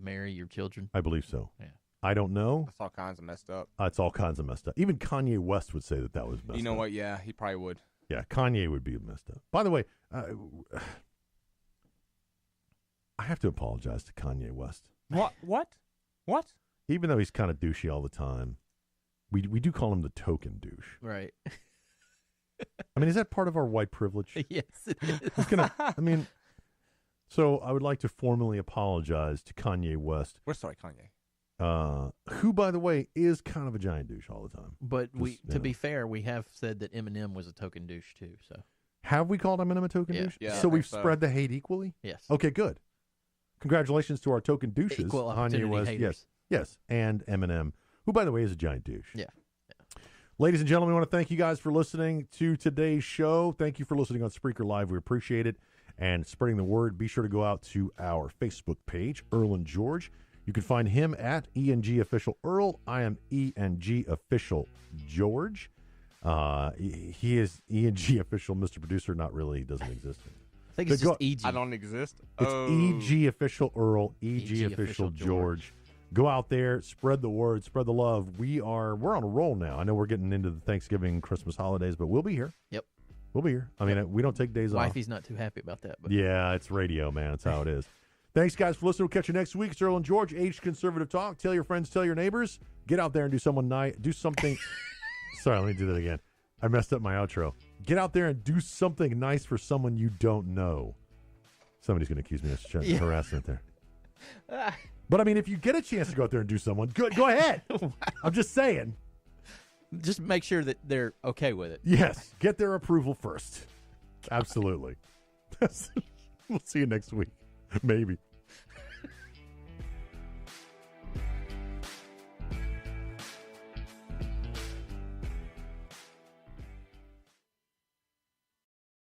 marry your children? I believe so. Yeah. I don't know. That's all kinds of messed up. It's all kinds of messed up. Even Kanye West would say that was messed up. You know what? Yeah, he probably would. Yeah, Kanye would be messed up. By the way, I have to apologize to Kanye West. What? Even though he's kind of douchey all the time, we do call him the token douche. Right. I mean, is that part of our white privilege? Yes, it is. So I would like to formally apologize to Kanye West. We're sorry, Kanye. Who, by the way, is kind of a giant douche all the time. But to be fair, we have said that Eminem was a token douche too. So have we called Eminem a token douche? Yeah, so we've spread the hate equally? Yes. Okay, good. Congratulations to our token douches. Equal opportunity Kanye West, haters. yes, and Eminem, who, by the way, is a giant douche. Yeah. Ladies and gentlemen, we want to thank you guys for listening to today's show. Thank you for listening on Spreaker Live. We appreciate it. And spreading the word, be sure to go out to our Facebook page, Earl and George. You can find him at ENG Official Earl. I am ENG Official George. He is ENG Official Mr. Producer. Not really. He doesn't exist. I think it's just EG. I don't exist. It's EG Official Earl, EG Official George. Go out there, spread the word, spread the love. We're on a roll now. I know we're getting into the Thanksgiving, Christmas holidays, but we'll be here. Yep. We'll be here. I mean, we don't take days off. Wifey's not too happy about that. But. Yeah, it's radio, man. That's how it is. Thanks, guys, for listening. We'll catch you next week. It's Earl and George, Aged Conservative Talk. Tell your friends, tell your neighbors. Get out there and do something. Sorry, let me do that again. I messed up my outro. Get out there and do something nice for someone you don't know. Somebody's going to accuse me of harassment there. But, I mean, if you get a chance to go out there and do someone, good, go ahead. Wow. I'm just saying. Just make sure that they're okay with it. Yes. Get their approval first. Absolutely. We'll see you next week. Maybe.